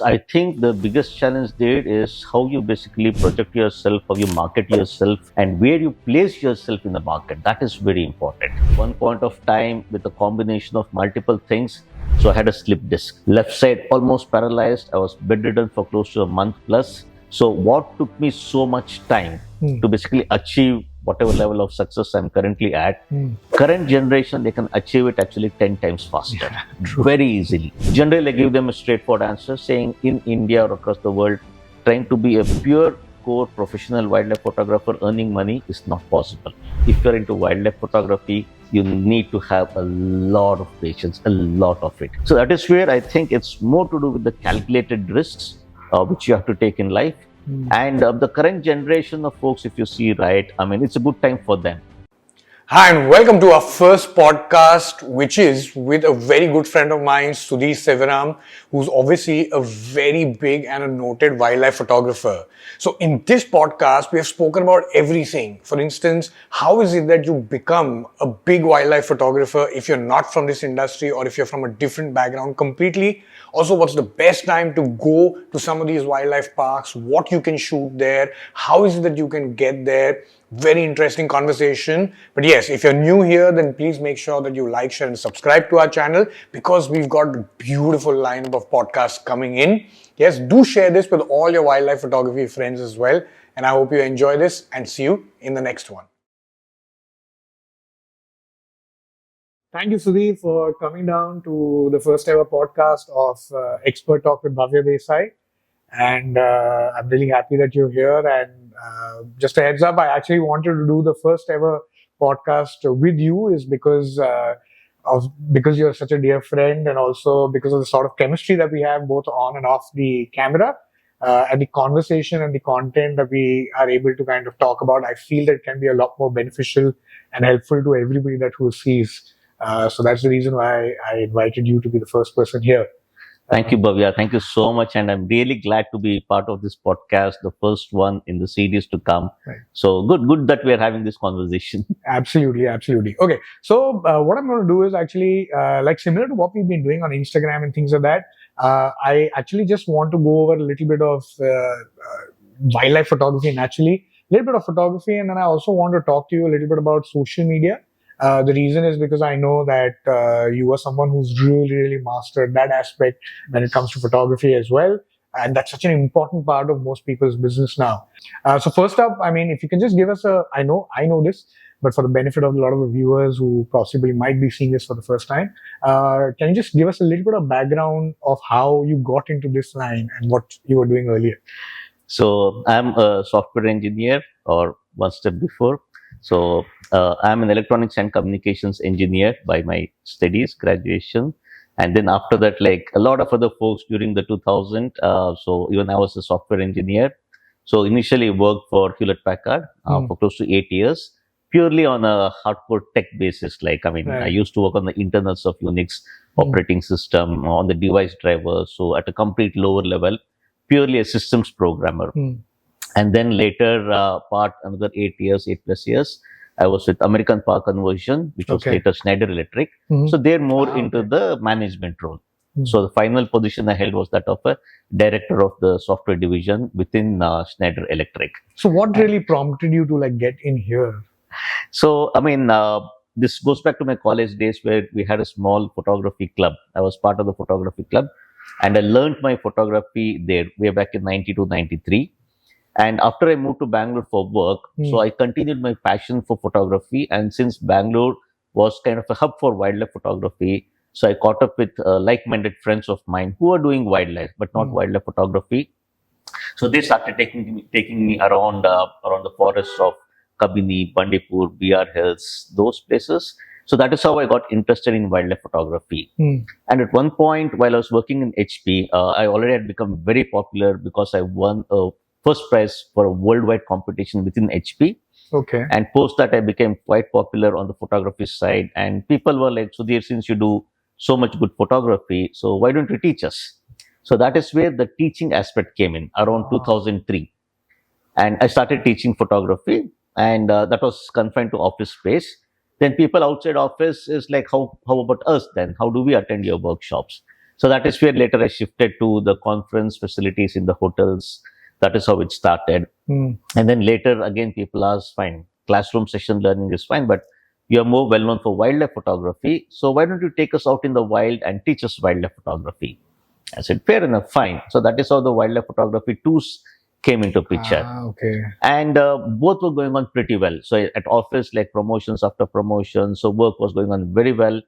I think the biggest challenge there is how you basically project yourself, how you market yourself, and where you place yourself in the market. That is very important. One point of time, with a combination of multiple things, so I had a slip disc. Left side almost paralyzed. I was bedridden for close to a month plus. So, what took me so much time to basically achieve whatever level of success I'm currently at, current generation, they can achieve it actually 10 times faster, very easily. Generally, I give them a straightforward answer saying in India or across the world, trying to be a pure core professional wildlife photographer earning money is not possible. If you're into wildlife photography, you need to have a lot of patience, a lot of it. So that is where I think it's more to do with the calculated risks which you have to take in life. And the current generation of folks, if you see, right, I mean, it's a good time for them. Hi, and welcome to our first podcast, which is with a very good friend of mine, Sudhir Shivaram, who's obviously a very big and a noted wildlife photographer. So in this podcast, we have spoken about everything. For instance, how is it that you become a big wildlife photographer if you're not from this industry or if you're from a different background completely? Also, what's the best time to go to some of these wildlife parks, what you can shoot there, how is it that you can get there? Very interesting conversation. But yes, if you're new here, then please make sure that you like, share, and subscribe to our channel because we've got a beautiful lineup of podcasts coming in. Yes, do share this with all your wildlife photography friends as well. And I hope you enjoy this and see you in the next one. Thank you, Sudhir, for coming down to the first ever podcast of Expert Talk with Bhavya Desai. And I'm really happy that you're here. And just a heads up, I actually wanted to do the first ever podcast with you is because you're such a dear friend, and also because of the sort of chemistry that we have both on and off the camera, and the conversation and the content that we are able to kind of talk about. I feel that it can be a lot more beneficial and helpful to everybody that who sees. So that's the reason why I invited you to be the first person here. Thank you, Bhavya. Thank you so much. And I'm really glad to be part of this podcast, the first one in the series to come. Right. So good that we're having this conversation. Absolutely. Okay. So what I'm going to do is actually like similar to what we've been doing on Instagram and things like that. I actually just want to go over a little bit of wildlife photography naturally, a little bit of photography. And then I also want to talk to you a little bit about social media. The reason is because I know that you are someone who's really mastered that aspect when it comes to photography as well. And that's such an important part of most people's business now. So first up, I mean, if you can just give us I know this, but for the benefit of a lot of the viewers who possibly might be seeing this for the first time, can you just give us a little bit of background of how you got into this line and what you were doing earlier? So I'm a software engineer, or one step before. So I'm an electronics and communications engineer by my studies, graduation. And then after that, like a lot of other folks during the 2000, so even I was a software engineer. So initially worked for Hewlett Packard for close to 8 years, purely on a hardcore tech basis. Like, I mean, right. I used to work on the internals of Unix operating system, on the device driver. So at a complete lower level, purely a systems programmer. And then later, another 8 plus years, I was with American Power Conversion, which was later Schneider Electric. So they're more into the management role. So the final position I held was that of a director of the software division within Schneider Electric. So what really prompted you to like get in here? So, I mean, this goes back to my college days where we had a small photography club. I was part of the photography club and I learned my photography there way back in 92, 93. And after I moved to Bangalore for work, so I continued my passion for photography. And since Bangalore was kind of a hub for wildlife photography, so I caught up with like-minded friends of mine who are doing wildlife, but not wildlife photography. So they started taking me around the forests of Kabini, Bandipur, BR Hills, those places. So that is how I got interested in wildlife photography. And at one point, while I was working in HP, I already had become very popular because I won a first prize for a worldwide competition within HP. And post that, I became quite popular on the photography side. And people were like, Sudhir, since you do so much good photography, so why don't you teach us? So that is where the teaching aspect came in around 2003. And I started teaching photography, and that was confined to office space. Then people outside office is like, how about us then? How do we attend your workshops? So that is where later I shifted to the conference facilities in the hotels. That is how it started. And then later again, people ask, fine, classroom session learning is fine, but you're more well known for wildlife photography. So why don't you take us out in the wild and teach us wildlife photography? I said, fair enough, fine. So that is how the wildlife photography tours came into picture. Okay. And both were going on pretty well. So at office, like promotions after promotion, so work was going on very well.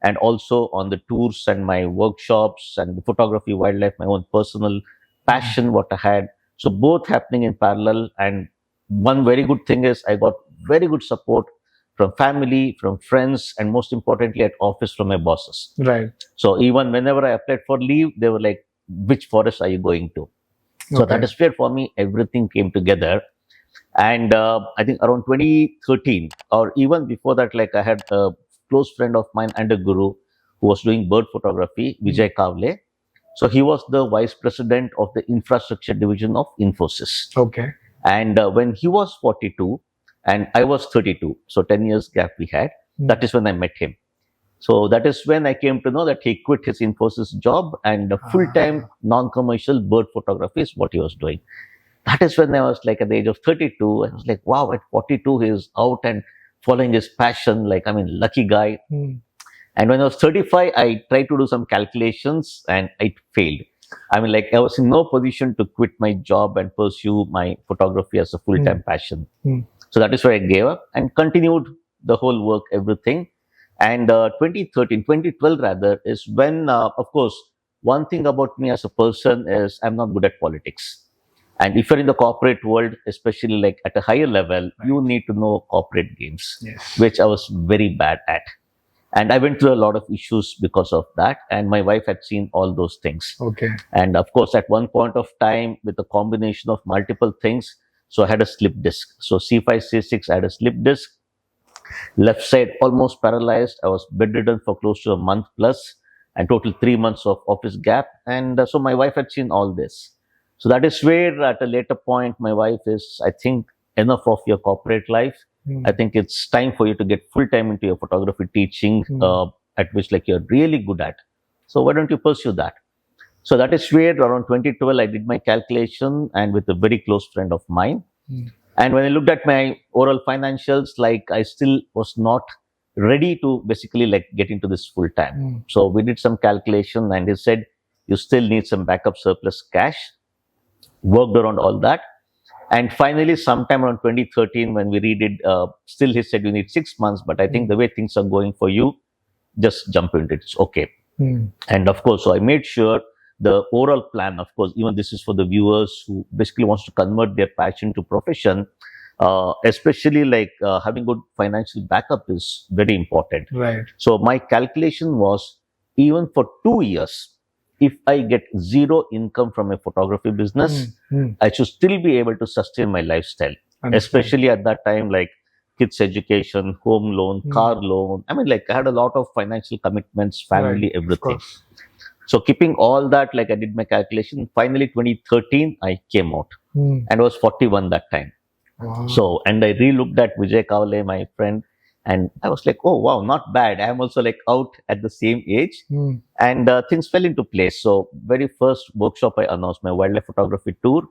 And also on the tours and my workshops and the photography, wildlife, my own personal passion, what I had. So both happening in parallel. And one very good thing is I got very good support from family, from friends, and most importantly at office from my bosses. Right. So even whenever I applied for leave, they were like, which forest are you going to? So Okay. that is where for me everything came together. And I think around 2013 or even before that, like I had a close friend of mine and a guru who was doing bird photography, Vijay Kavle. So he was the vice president of the infrastructure division of Infosys. Okay. And when he was 42 and I was 32, so 10 years gap we had, that is when I met him. So that is when I came to know that he quit his Infosys job and full-time non-commercial bird photography is what he was doing. That is when I was like at the age of 32, I was like, wow, at 42 he's out and following his passion. Like, I mean, lucky guy. And when I was 35, I tried to do some calculations and it failed. I mean, like I was in no position to quit my job and pursue my photography as a full-time passion. So that is where I gave up and continued the whole work, everything. And 2012 rather, is when, of course, one thing about me as a person is I'm not good at politics. And if you're in the corporate world, especially like at a higher level, you need to know corporate games, which I was very bad at. And I went through a lot of issues because of that. And my wife had seen all those things. Okay. And of course, at one point of time, with a combination of multiple things, so I had a slip disc. So C5, C6, I had a slip disc. Left side almost paralyzed. I was bedridden for close to a month plus, and total 3 months of office gap. And so my wife had seen all this. So that is where at a later point, my wife is, I think, enough of your corporate life. I think it's time for you to get full time into your photography teaching, at which like you're really good at. So why don't you pursue that? So that is where around 2012, I did my calculation and with a very close friend of mine. And when I looked at my overall financials, like I still was not ready to basically like get into this full time. So we did some calculation and he said, you still need some backup surplus cash, worked around all that. And finally, sometime around 2013, when we redid, still he said, you need 6 months, but I think the way things are going for you, just jump into it. It's okay. And of course, so I made sure the overall plan, of course, even this is for the viewers who basically wants to convert their passion to profession, especially like having good financial backup is very important. Right. So my calculation was even for 2 years, if I get zero income from a photography business, I should still be able to sustain my lifestyle, especially at that time, like kids' education, home loan, car loan. I mean, like I had a lot of financial commitments, family, everything. So keeping all that, like I did my calculation. Finally, 2013, I came out and I was 41 that time. Wow. So, and I re-looked at Vijay Kavle, my friend, and I was like, oh, wow, not bad. I'm also like out at the same age. And things fell into place. So very first workshop, I announced my wildlife photography tour.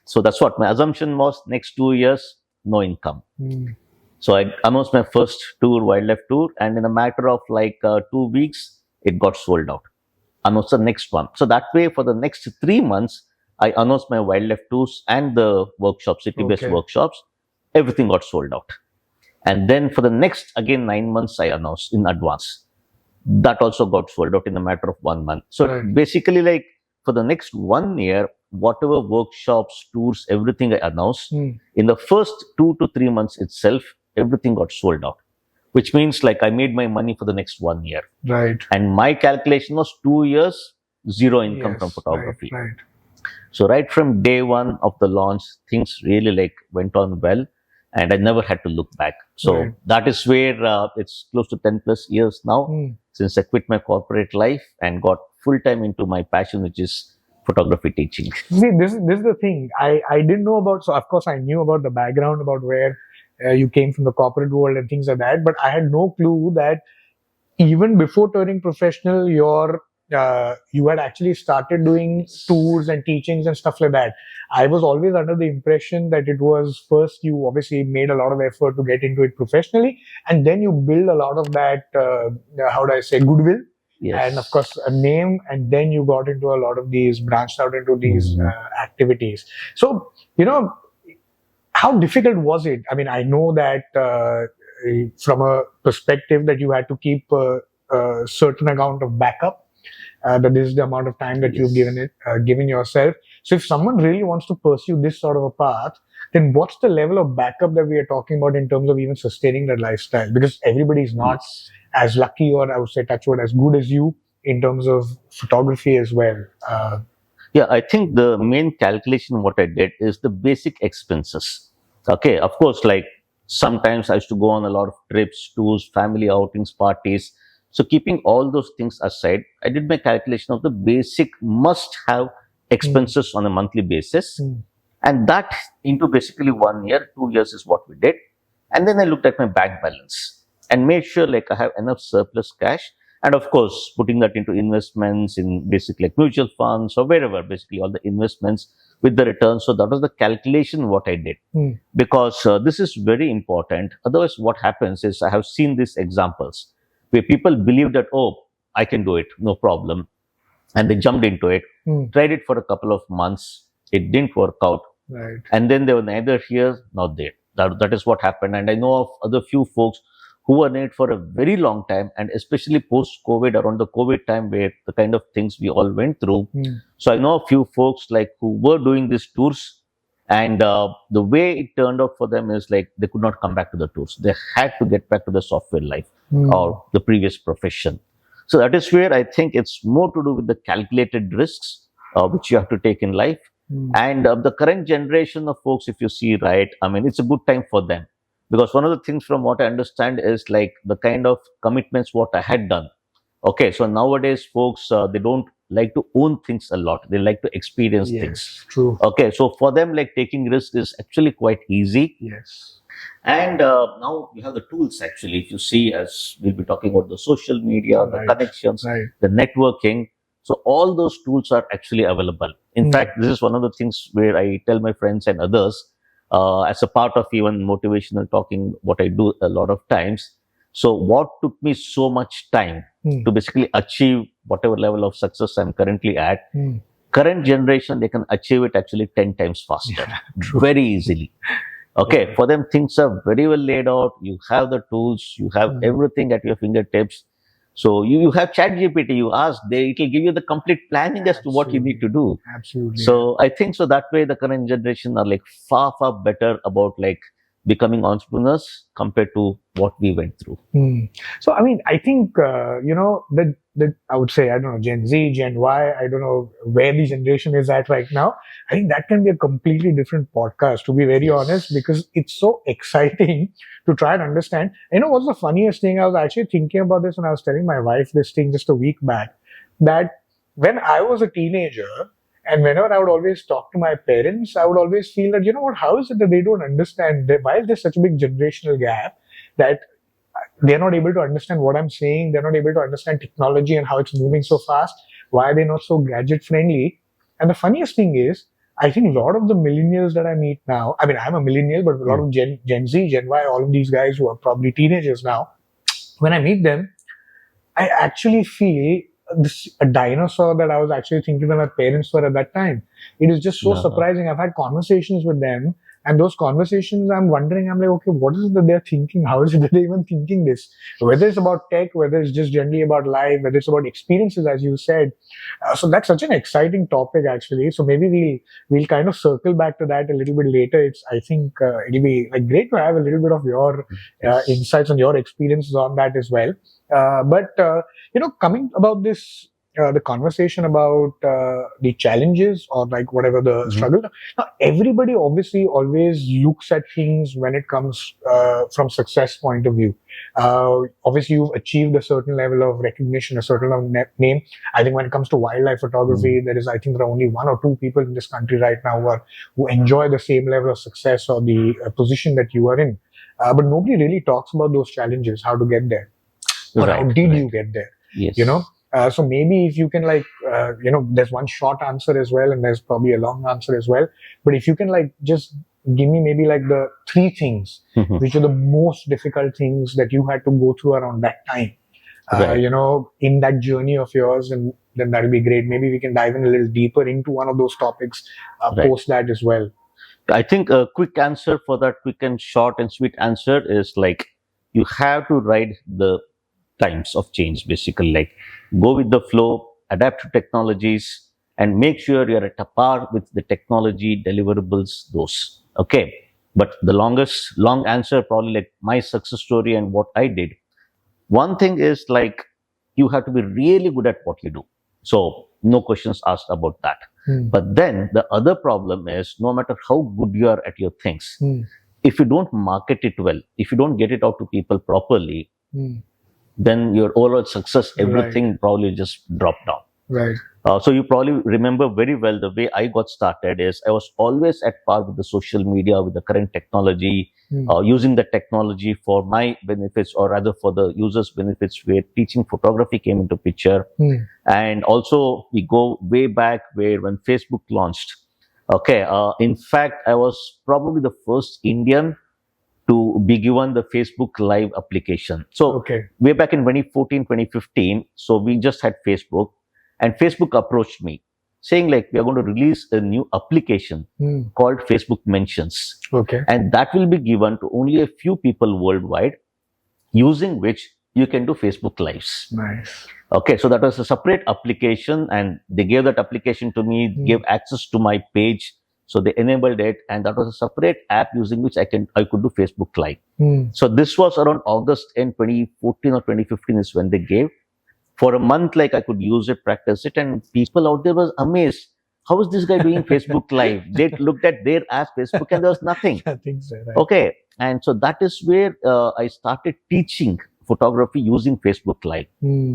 So that's what my assumption was. Next 2 years, no income. So I announced my first tour, wildlife tour. And in a matter of like 2 weeks, it got sold out. Announced the next one. So that way, for the next 3 months, I announced my wildlife tours and the workshops, city-based workshops. Everything got sold out. And then for the next, again, 9 months, I announced in advance. That also got sold out in a matter of 1 month. So basically, like for the next 1 year, whatever workshops, tours, everything I announced, in the first 2 to 3 months itself, everything got sold out. Which means like I made my money for the next 1 year. Right. And my calculation was 2 years, zero income from photography. Right. So right from day one of the launch, things really like went on well. And I never had to look back. So that is where it's close to 10 plus years now since I quit my corporate life and got full time into my passion, which is photography teaching. See, this is the thing. I didn't know about, so of course I knew about the background, about where you came from the corporate world and things like that. But I had no clue that even before turning professional, your you had actually started doing tours and teachings and stuff like that. I was always under the impression that it was first you obviously made a lot of effort to get into it professionally, and then you build a lot of that, how do I say, goodwill, and of Yes. course a name, and then you got into a lot of these, branched out into these activities. So, how difficult was it? I mean, I know that from a perspective that you had to keep a certain amount of backup, that this is the amount of time that you've given yourself. So if someone really wants to pursue this sort of a path, then what's the level of backup that we are talking about in terms of even sustaining that lifestyle? Because everybody is not as lucky, or I would say, touch wood, as good as you in terms of photography as well. Yeah, I think the main calculation what I did is the basic expenses. Okay, of course, like sometimes I used to go on a lot of trips, tours, family outings, parties. So keeping all those things aside, I did my calculation of the basic must-have expenses on a monthly basis, and that into basically 1 year, 2 years is what we did. And then I looked at my bank balance and made sure like I have enough surplus cash, and of course putting that into investments in basically like mutual funds or wherever, basically all the investments with the returns. So that was the calculation what I did, because this is very important. Otherwise what happens is, I have seen these examples where people believe that, oh, I can do it, no problem, and they jumped into it, tried it for a couple of months, it didn't work out, Right. and then they were neither here nor there. That is what happened. And I know of other few folks who were in it for a very long time, and especially post COVID, around the COVID time, where the kind of things we all went through. So I know a few folks like who were doing these tours, and the way it turned out for them is like they could not come back to the tours. They had to get back to the software life or the previous profession. So that is where I think it's more to do with the calculated risks which you have to take in life. And the current generation of folks, if you see, right, I mean, it's a good time for them, because one of the things from what I understand is like the kind of commitments what I had done. Okay, so nowadays folks, they don't like to own things a lot. They like to experience things. True. Okay, so for them, like taking risks is actually quite easy. Yes. And now we have the tools actually. If you see, as we'll be talking about the social media, the connections, the networking. So all those tools are actually available. In fact, this is one of the things where I tell my friends and others, as a part of even motivational talking, what I do a lot of times. So what took me so much time to basically achieve whatever level of success I'm currently at, current generation, they can achieve it actually 10 times faster, very easily. Okay, for them, things are very well laid out. You have the tools, you have everything at your fingertips. So you have ChatGPT, you ask, it will give you the complete planning as to what you need to do. Absolutely. So I think so that way the current generation are like far, far better about like becoming entrepreneurs compared to what we went through. So, I mean, I think, that I would say, I don't know, Gen Z, Gen Y, I don't know where the generation is at right now. I think that can be a completely different podcast, to be very honest, because it's so exciting to try and understand. You know, what's the funniest thing? I was actually thinking about this, and I was telling my wife this thing just a week back, that when I was a teenager, and whenever I would always talk to my parents, I would always feel that, you know what, how is it that they don't understand? Why is there such a big generational gap that they're not able to understand what I'm saying? They're not able to understand technology and how it's moving so fast. Why are they not so gadget friendly? And the funniest thing is, I think a lot of the millennials that I meet now, I mean, I'm a millennial, but a lot of Gen Z, Gen Y, all of these guys who are probably teenagers now, when I meet them, I actually feel a dinosaur that I was actually thinking that my parents were at that time. It is just so surprising. I've had conversations with them, and those conversations, I'm wondering, I'm like, okay, what is it that they're thinking? How is it that they're even thinking this? Whether it's about tech, whether it's just generally about life, whether it's about experiences, as you said. So that's such an exciting topic, actually. So maybe we'll kind of circle back to that a little bit later. I think it'll be like great to have a little bit of your insights and your experiences on that as well. But coming about this, the conversation about the challenges or like whatever the struggle. Now, everybody obviously always looks at things when it comes from success point of view. Obviously, you've achieved a certain level of recognition, a certain level of name. I think when it comes to wildlife photography, there are only one or two people in this country right now who enjoy the same level of success or the position that you are in. But nobody really talks about those challenges, how to get there. Or how did you get there? Yes. You know? So maybe if you can there's one short answer as well, and there's probably a long answer as well. But if you can just give me maybe the three things which are the most difficult things that you had to go through around that time, Right. in that journey of yours, and then that'll be great. Maybe we can dive in a little deeper into one of those topics Right. post that as well. I think a quick answer for that, quick and short and sweet answer is you have to ride the times of change, basically. Go with the flow, adapt to technologies, and make sure you're at a par with the technology deliverables, those. Okay. But the long answer, probably my success story and what I did. One thing is you have to be really good at what you do. So no questions asked about that. But then the other problem is no matter how good you are at your things, if you don't market it well, if you don't get it out to people properly, then your overall success, everything probably just drop down. Right. So you probably remember very well the way I got started is I was always at par with the social media, with the current technology, using the technology for my benefits, or rather for the users' benefits, where teaching photography came into picture. And also we go way back where when Facebook launched. Okay. In fact, I was probably the first Indian to be given the Facebook Live application. So Okay. way back in 2014, 2015, so we just had Facebook, and Facebook approached me saying we are going to release a new application called Facebook Mentions. Okay. And that will be given to only a few people worldwide, using which you can do Facebook Lives. Nice. Okay, so that was a separate application, and they gave that application to me, gave access to my page. So they enabled it, and that was a separate app using which I could do Facebook Live. So this was around August in 2014 or 2015 is when they gave. For a month, I could use it, practice it, and people out there was amazed. How is this guy doing Facebook Live? They looked at their app, Facebook, and there was nothing. I think so. Right. Okay, and so that is where I started teaching photography using Facebook Live.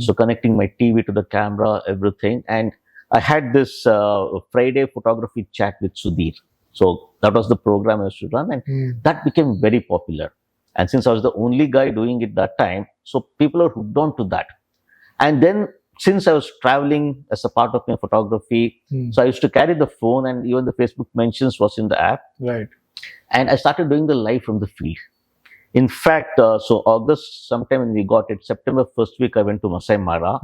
So connecting my TV to the camera, everything, and I had this Friday photography chat with Sudhir. So that was the program I used to run, and that became very popular. And since I was the only guy doing it that time, so people are hooked on to that. And then since I was traveling as a part of my photography, so I used to carry the phone, and even the Facebook Mentions was in the app. Right. And I started doing the live from the field. In fact, so August, sometime when we got it, September first week, I went to Masai Mara,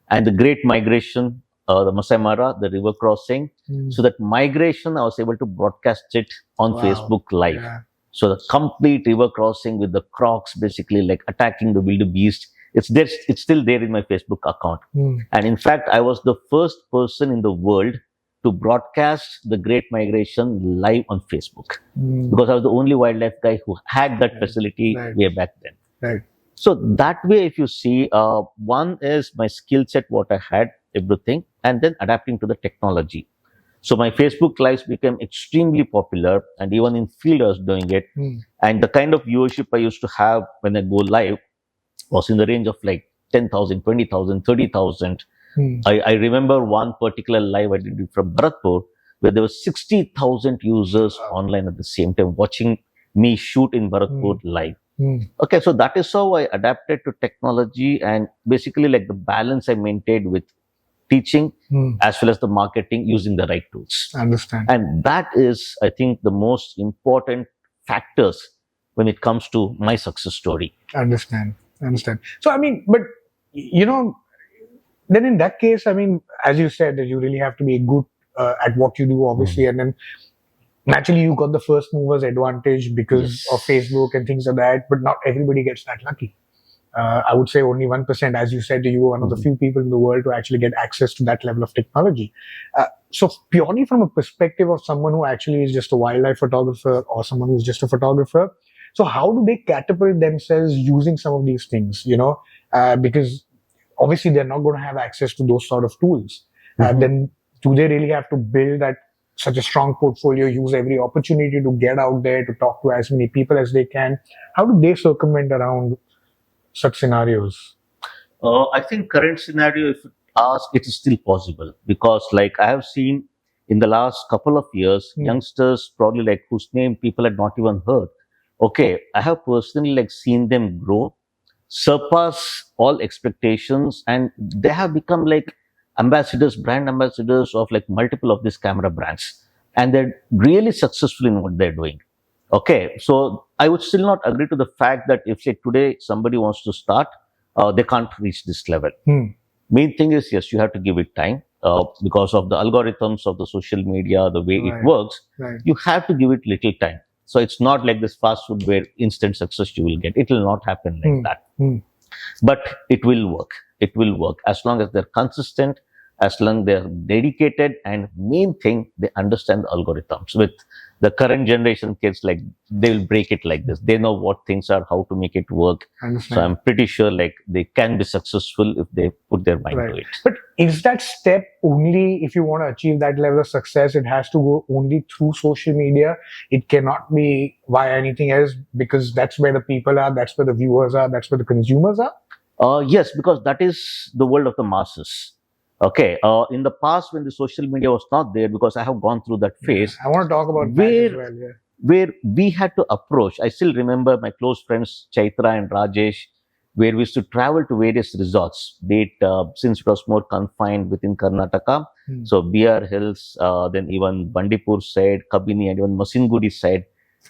and the Great Migration, the Masai Mara, the river crossing. So that migration, I was able to broadcast it on Facebook Live. Yeah. So the complete river crossing with the crocs, basically attacking the wildebeest. It's there. It's still there in my Facebook account. And in fact, I was the first person in the world to broadcast the Great Migration live on Facebook, because I was the only wildlife guy who had that facility way back then. Right. So that way, if you see, one is my skill set, what I had, everything, and then adapting to the technology. So my Facebook Lives became extremely popular, and even in field I was doing it. And the kind of viewership I used to have when I go live was in the range of 10,000, 20,000, 30,000. I remember one particular live I did from Bharatpur, where there were 60,000 users online at the same time watching me shoot in Bharatpur live. Okay, so that is how I adapted to technology, and basically the balance I maintained with teaching as well as the marketing using the right tools. Understand. And that is, I think, the most important factors when it comes to my success story. Understand. So, I mean, but, then in that case, I mean, as you said, that you really have to be good at what you do, obviously. And then naturally, you got the first movers advantage because of Facebook and things like that. But not everybody gets that lucky. I would say only 1%, as you said, you were one of the few people in the world to actually get access to that level of technology. So purely from a perspective of someone who actually is just a wildlife photographer or someone who's just a photographer, so how do they catapult themselves using some of these things, because obviously they're not going to have access to those sort of tools. Then do they really have to build that such a strong portfolio, use every opportunity to get out there, to talk to as many people as they can? How do they circumvent around such scenarios? I think current scenario, if you ask, it is still possible, because I have seen in the last couple of years, youngsters probably whose name people had not even heard. Okay, I have personally seen them grow. surpass all expectations, and they have become like ambassadors, brand ambassadors of like multiple of these camera brands, and they're really successful in what they're doing. Okay, so I would still not agree to the fact that if say today somebody wants to start, they can't reach this level. Main thing is, yes, you have to give it time, because of the algorithms of the social media, the way it works. You have to give it little time. So it's not like this fast food where instant success you will get. It will not happen like that. But it will work. It will work as long as they're consistent, as long as they're dedicated, and main thing, they understand the algorithms. With the current generation kids, like they'll break it like this. They know what things are, how to make it work. So I'm pretty sure like they can be successful if they put their mind to it. But is that step only if you want to achieve that level of success? It has to go only through social media. It cannot be via anything else, because that's where the people are, that's where the viewers are, that's where the consumers are. Yes, because that is the world of the masses. Okay, in the past when the social media was not there, because I have gone through that phase. I want to talk about that as well. Yeah. Where we had to approach. I still remember my close friends Chaitra and Rajesh, where we used to travel to various resorts. Be it since it was more confined within Karnataka, so BR Hills, then even Bandipur side, Kabini, and even Masingudi side,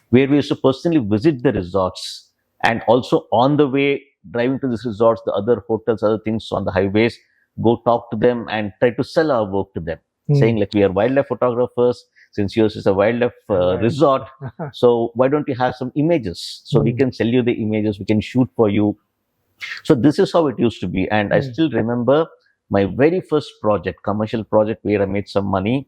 where we used to personally visit the resorts, and also on the way driving to these resorts, the other hotels, other things on the highways, go talk to them and try to sell our work to them, saying like, we are wildlife photographers, since yours is a wildlife resort, so why don't you have some images, so we can sell you the images, we can shoot for you. So this is how it used to be. And I still remember my very first project, commercial project, where I made some money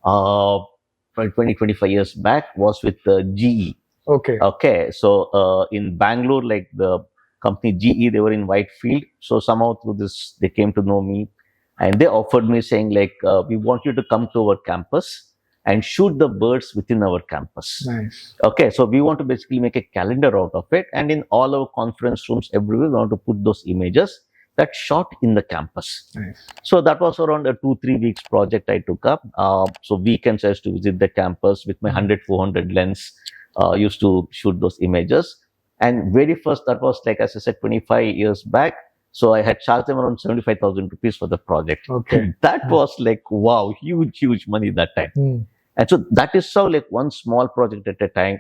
25 years back, was with GE. Okay, so in Bangalore, like the company GE, they were in Whitefield. So somehow through this, they came to know me, and they offered me saying like, we want you to come to our campus and shoot the birds within our campus. Okay, so we want to basically make a calendar out of it, and in all our conference rooms everywhere, we want to put those images that shot in the campus. So that was around a 2-3 weeks project I took up. So weekends I used to visit the campus with my 100-400 lens, used to shoot those images. And very first, that was like, as I said, 25 years back. So I had charged them around 75,000 rupees for the project. That was like, wow, huge money that time. And so that is how like one small project at a time,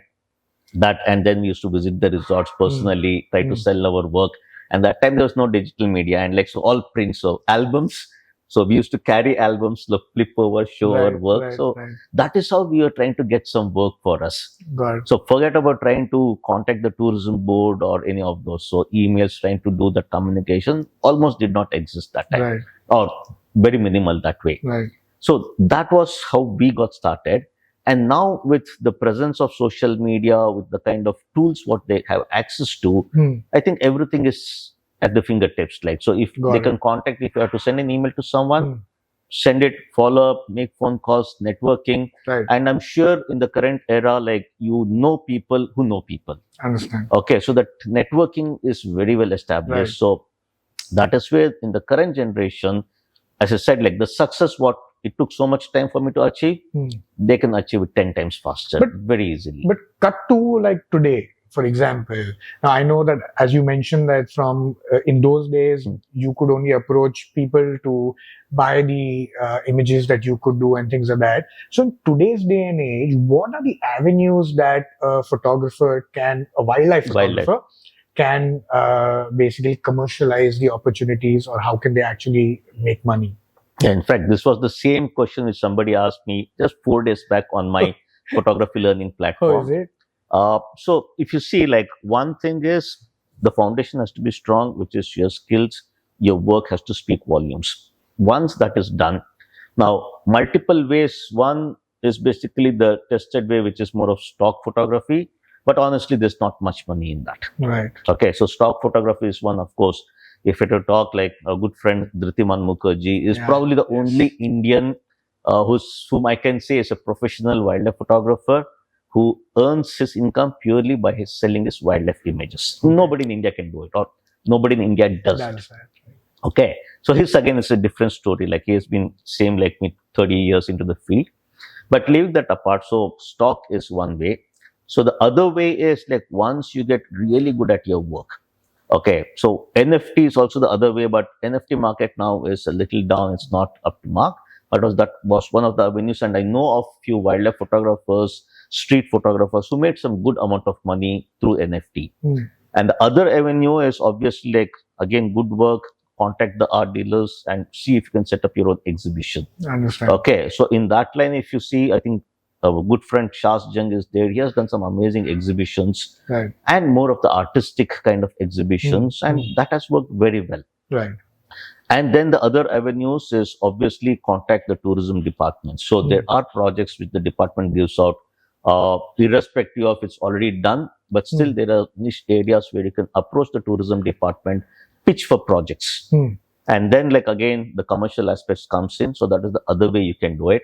that, and then we used to visit the resorts personally, try to sell our work. And that time there was no digital media, and like, so all print, so albums. So we used to carry albums, flip over, show our work. So that is how we were trying to get some work for us. So forget about trying to contact the tourism board or any of those. So emails, trying to do the communication almost did not exist that time, or very minimal that way. So that was how we got started. And now with the presence of social media, with the kind of tools what they have access to, I think everything is at the fingertips. Like, so if they can contact, if you have to send an email to someone, send it, follow up, make phone calls, networking. And I'm sure in the current era, like, you know people who know people. Okay, so that networking is very well established. So that is where in the current generation, as I said, like the success what it took so much time for me to achieve, they can achieve it 10 times faster, very easily. But cut to like today, for example. Now I know that, as you mentioned, that from in those days, you could only approach people to buy the images that you could do and things like that. So in today's day and age, what are the avenues that a photographer can, a wildlife photographer can basically commercialize the opportunities, or how can they actually make money? Yeah, in fact, this was the same question which somebody asked me just 4 days back on my photography learning platform. Oh, is it? So if you see, like, one thing is the foundation has to be strong, which is your skills, your work has to speak volumes. Once that is done, now multiple ways. One is basically the tested way, which is more of stock photography, but honestly, there's not much money in that. Okay, so stock photography is one, of course. If it were to talk, like a good friend, Dhritiman Mukherjee is probably the only Indian whom I can say is a professional wildlife photographer who earns his income purely by his selling his wildlife images. Nobody in India can do it, or nobody in India does it. Okay, so his again is a different story. Like, he has been same like me, 30 years into the field. But leave that apart. So stock is one way. So the other way is, like, once you get really good at your work, Okay, so NFT is also the other way, but NFT market now is a little down. It's not up to mark. But that was one of the avenues, and I know of few wildlife photographers, street photographers who made some good amount of money through NFT. And the other avenue is obviously like again good work. Contact the art dealers and see if you can set up your own exhibition. I understand. Okay, so in that line, if you see, I think our good friend Shaz Jung is there. He has done some amazing exhibitions Right. and more of the artistic kind of exhibitions, and that has worked very well. Right. And then the other avenues is obviously contact the tourism department. So there are projects which the department gives out, irrespective of it's already done, but still there are niche areas where you can approach the tourism department, pitch for projects. And then like again, the commercial aspects comes in. So that is the other way you can do it.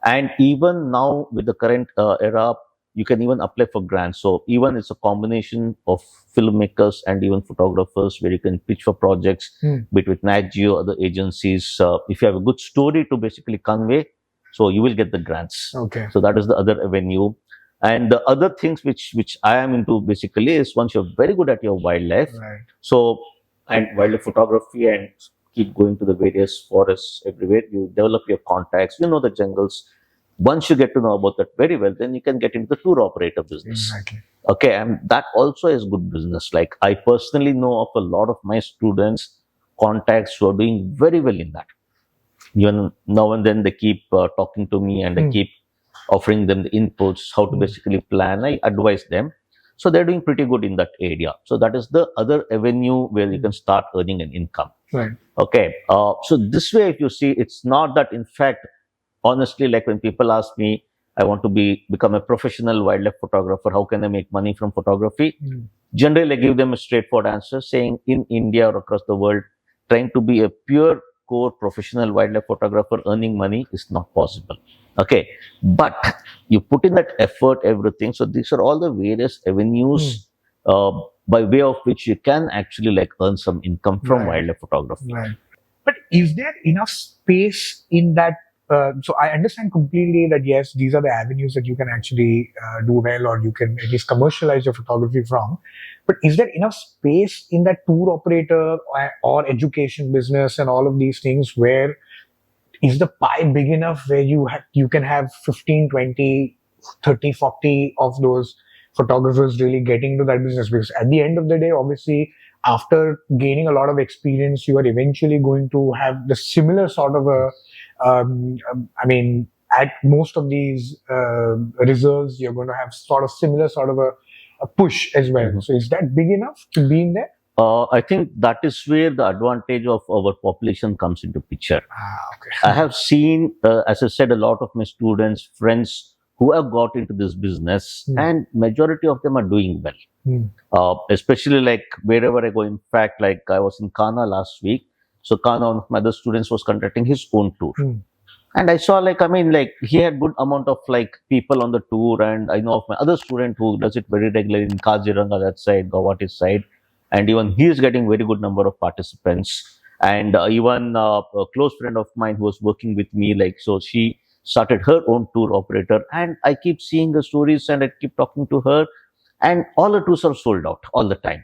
And even now with the current era, you can even apply for grants. So even it's a combination of filmmakers and even photographers where you can pitch for projects between Nat Geo, other agencies. If you have a good story to basically convey, so you will get the grants. Okay. So that is the other avenue. And the other things which I am into basically is once you're very good at your wildlife, Right. so and wildlife photography and keep going to the various forests everywhere, you develop your contacts, you know the jungles. Once you get to know about that very well, then you can get into the tour operator business. Exactly. Okay, and that also is good business. Like I personally know of a lot of my students, contacts who are doing very well in that. Even now and then they keep talking to me and I keep offering them the inputs, how to basically plan. I advise them. So they're doing pretty good in that area. So that is the other avenue where you can start earning an income. Right. Okay. So this way, if you see, it's not that in fact, honestly, like when people ask me, I want to become a professional wildlife photographer, how can I make money from photography? Generally, I give them a straightforward answer saying in India or across the world, trying to be a pure core professional wildlife photographer earning money is not possible. Okay. But you put in that effort, everything. So these are all the various avenues by way of which you can actually like earn some income from wildlife photography. Right. But is there enough space in that? So I understand completely that yes, these are the avenues that you can actually do well, or you can at least commercialize your photography from. But is there enough space in that tour operator or education business and all of these things where is the pie big enough where you can have 15, 20, 30, 40 of those photographers really getting into that business? Because at the end of the day, obviously, after gaining a lot of experience, you are eventually going to have the similar sort of at most of these reserves, you're going to have sort of similar sort of a push as well. So is that big enough to be in there? I think that is where the advantage of our population comes into picture. Okay. I have seen, as I said, a lot of my students, friends who have got into this business, and majority of them are doing well. Especially like wherever I go. In fact, like I was in Kana last week. So Kana, one of my other students, was conducting his own tour. And I saw like he had good amount of like people on the tour, and I know of my other student who does it very regularly in Kaziranga, that side, Guwahati side. And even he is getting very good number of participants. And even a close friend of mine who was working with me, like, so she started her own tour operator. And I keep seeing the stories and I keep talking to her. And all the tours are sold out all the time.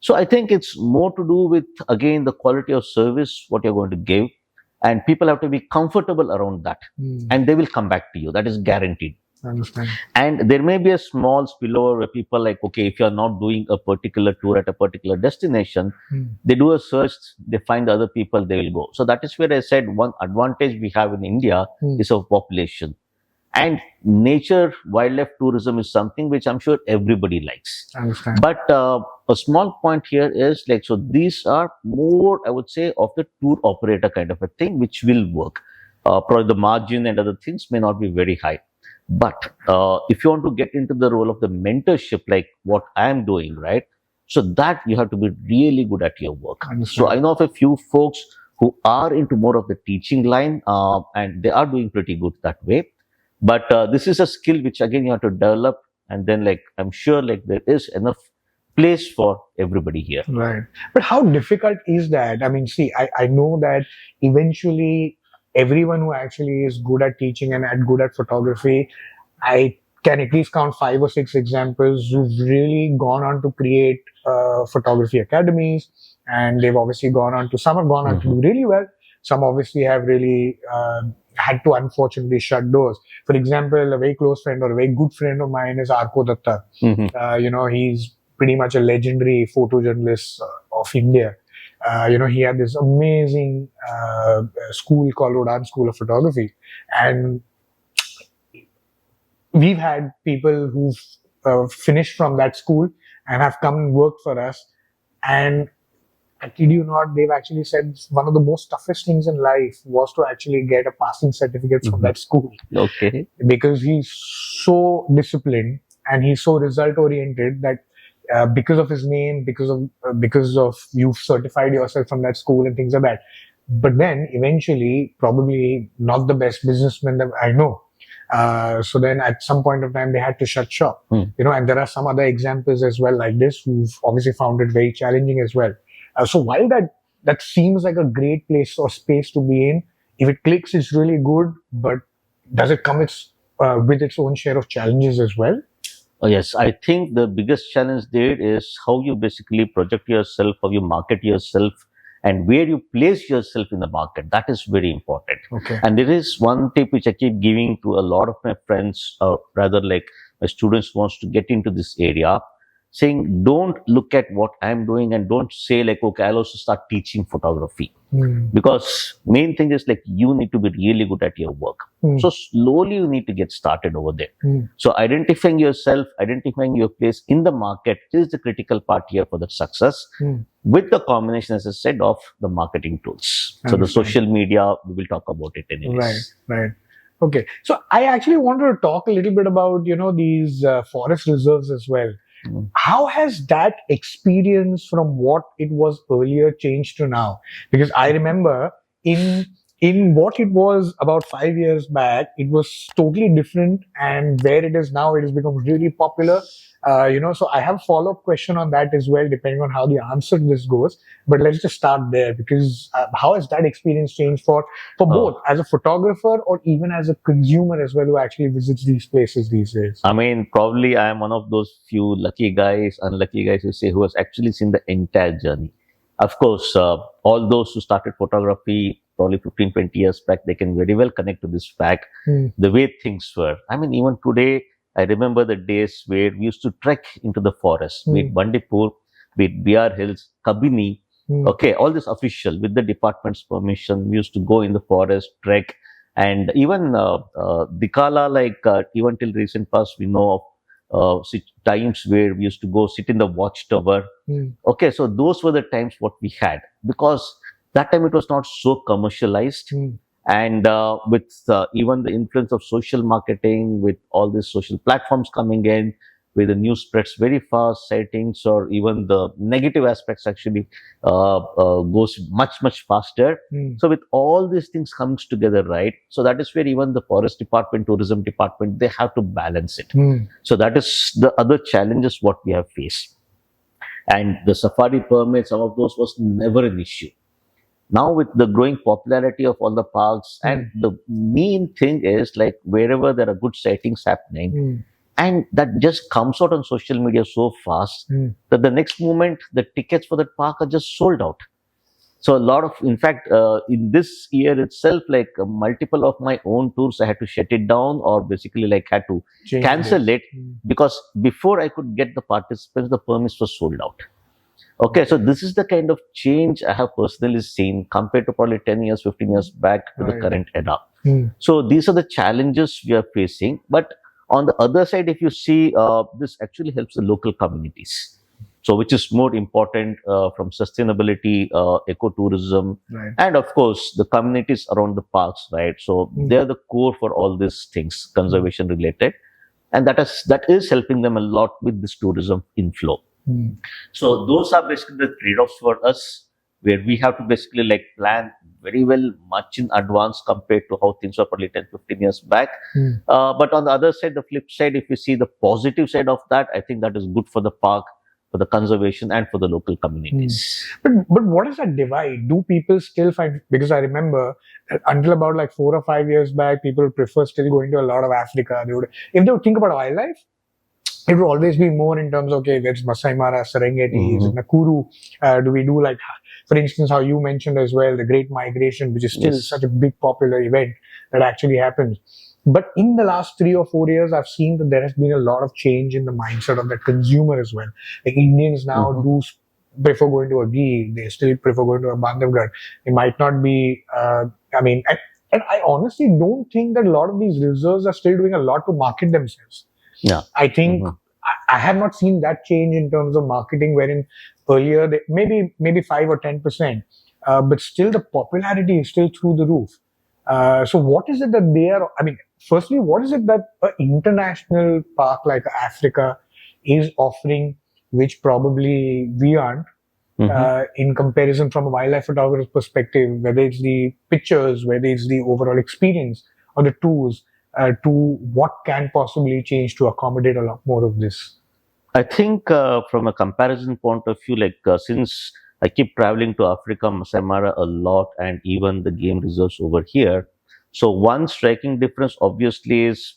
So I think it's more to do with, again, the quality of service, what you're going to give. And people have to be comfortable around that. And they will come back to you. That is guaranteed. I understand. And there may be a small spillover where people like, okay, if you're not doing a particular tour at a particular destination, they do a search, they find other people, they will go. So that is where I said one advantage we have in India is of population. And nature, wildlife tourism is something which I'm sure everybody likes. I understand. But a small point here is like, so these are more, I would say, of the tour operator kind of a thing, which will work. Probably the margin and other things may not be very high. But if you want to get into the role of the mentorship, like what I am doing, right? So that you have to be really good at your work. So I know of a few folks who are into more of the teaching line, and they are doing pretty good that way. But this is a skill which again you have to develop, and then like I'm sure like there is enough place for everybody here. Right. But how difficult is that? I mean, see, I know that eventually everyone who actually is good at teaching and good at photography, I can at least count 5 or 6 examples who've really gone on to create photography academies, and they've obviously gone on to, some have gone on to do really well. Some obviously have really had to unfortunately shut doors. For example, a very close friend or a very good friend of mine is Arko Datta. He's pretty much a legendary photojournalist of India. He had this amazing school called Udan School of Photography, and we've had people who've finished from that school and have come and worked for us. And I kid you not, they've actually said one of the most toughest things in life was to actually get a passing certificate from that school. Okay. Because he's so disciplined and he's so result oriented that because of his name, because of you've certified yourself from that school and things like that. But then eventually, probably not the best businessman that I know. So then at some point of time, they had to shut shop. And there are some other examples as well like this who've obviously found it very challenging as well. So while that seems like a great place or space to be in, if it clicks, it's really good, but does it come with its own share of challenges as well? Oh, yes, I think the biggest challenge there is how you basically project yourself, how you market yourself, and where you place yourself in the market. That is very important. Okay. And there is one tip which I keep giving to a lot of my friends, or rather like my students who wants to get into this area, saying don't look at what I'm doing and don't say like, okay, I'll also start teaching photography. Because main thing is like you need to be really good at your work. So slowly you need to get started over there. So identifying yourself, identifying your place in the market is the critical part here for the success, with the combination, as I said, of the marketing tools. So the social media, we will talk about it anyways. Right. Okay. So I actually wanted to talk a little bit about, these forest reserves as well. How has that experience from what it was earlier changed to now? Because I remember in what it was about 5 years back, it was totally different, and where it is now, it has become really popular. So I have a follow-up question on that as well, depending on how the answer to this goes. But let's just start there, because how has that experience changed for both as a photographer or even as a consumer as well, who actually visits these places these days? I mean, probably I am one of those few lucky guys, unlucky guys, who has actually seen the entire journey. Of course, all those who started photography probably 15, 20 years back, they can very well connect to this fact, the way things were. I mean, even today, I remember the days where we used to trek into the forest, be it Bandipur, be it BR Hills, Kabini, okay, all this official, with the department's permission, we used to go in the forest, trek, and even Dikala, like even till recent past, we know of times where we used to go sit in the watchtower. Okay, so those were the times what we had, because that time it was not so commercialized. And with even the influence of social marketing, with all these social platforms coming in, where the news spreads very fast, sightings or even the negative aspects actually goes much faster. So with all these things comes together, right? So that is where even the forest department, tourism department, they have to balance it. So that is the other challenges what we have faced. And the safari permit, some of those was never an issue. Now with the growing popularity of all the parks, and the main thing is like wherever there are good sightings happening, and that just comes out on social media so fast that the next moment the tickets for that park are just sold out. So a lot of, in fact, in this year itself, like multiple of my own tours, I had to shut it down, or basically like had to cancel it, because before I could get the participants, the permits were sold out. Okay, so this is the kind of change I have personally seen compared to probably 10 years, 15 years back to the current era. So these are the challenges we are facing. But on the other side, if you see, this actually helps the local communities. So which is more important from sustainability, ecotourism, and of course, the communities around the parks, right? So they're the core for all these things, conservation related. And that is helping them a lot with this tourism inflow. So those are basically the trade-offs for us, where we have to basically like plan very well, much in advance compared to how things were probably 10, 15 years back. But on the other side, the flip side, if you see the positive side of that, I think that is good for the park, for the conservation and for the local communities. But what is that divide? Do people still find, because I remember that until about like 4 or 5 years back, people prefer still going to a lot of Africa. If they would think about wildlife, it would always be more in terms of, okay, there's Masai Mara, Serengeti, Nakuru. Do we do like, for instance, how you mentioned as well, the Great Migration, which is still such a big popular event that actually happens. But in the last 3 or 4 years, I've seen that there has been a lot of change in the mindset of the consumer as well. Like Indians now do prefer going to a Gir, they still prefer going to a Bandhavgarh. It might not be, and I honestly don't think that a lot of these reserves are still doing a lot to market themselves. Yeah. I think I have not seen that change in terms of marketing, wherein earlier, maybe 5 or 10%, but still the popularity is still through the roof. So what is it that they are, firstly, what is it that an international park like Africa is offering, which probably we aren't, in comparison from a wildlife photographer's perspective, whether it's the pictures, whether it's the overall experience or the tools, to what can possibly change to accommodate a lot more of this? I think from a comparison point of view, since I keep traveling to Africa, Masai Mara a lot, and even the game reserves over here. So one striking difference, obviously, is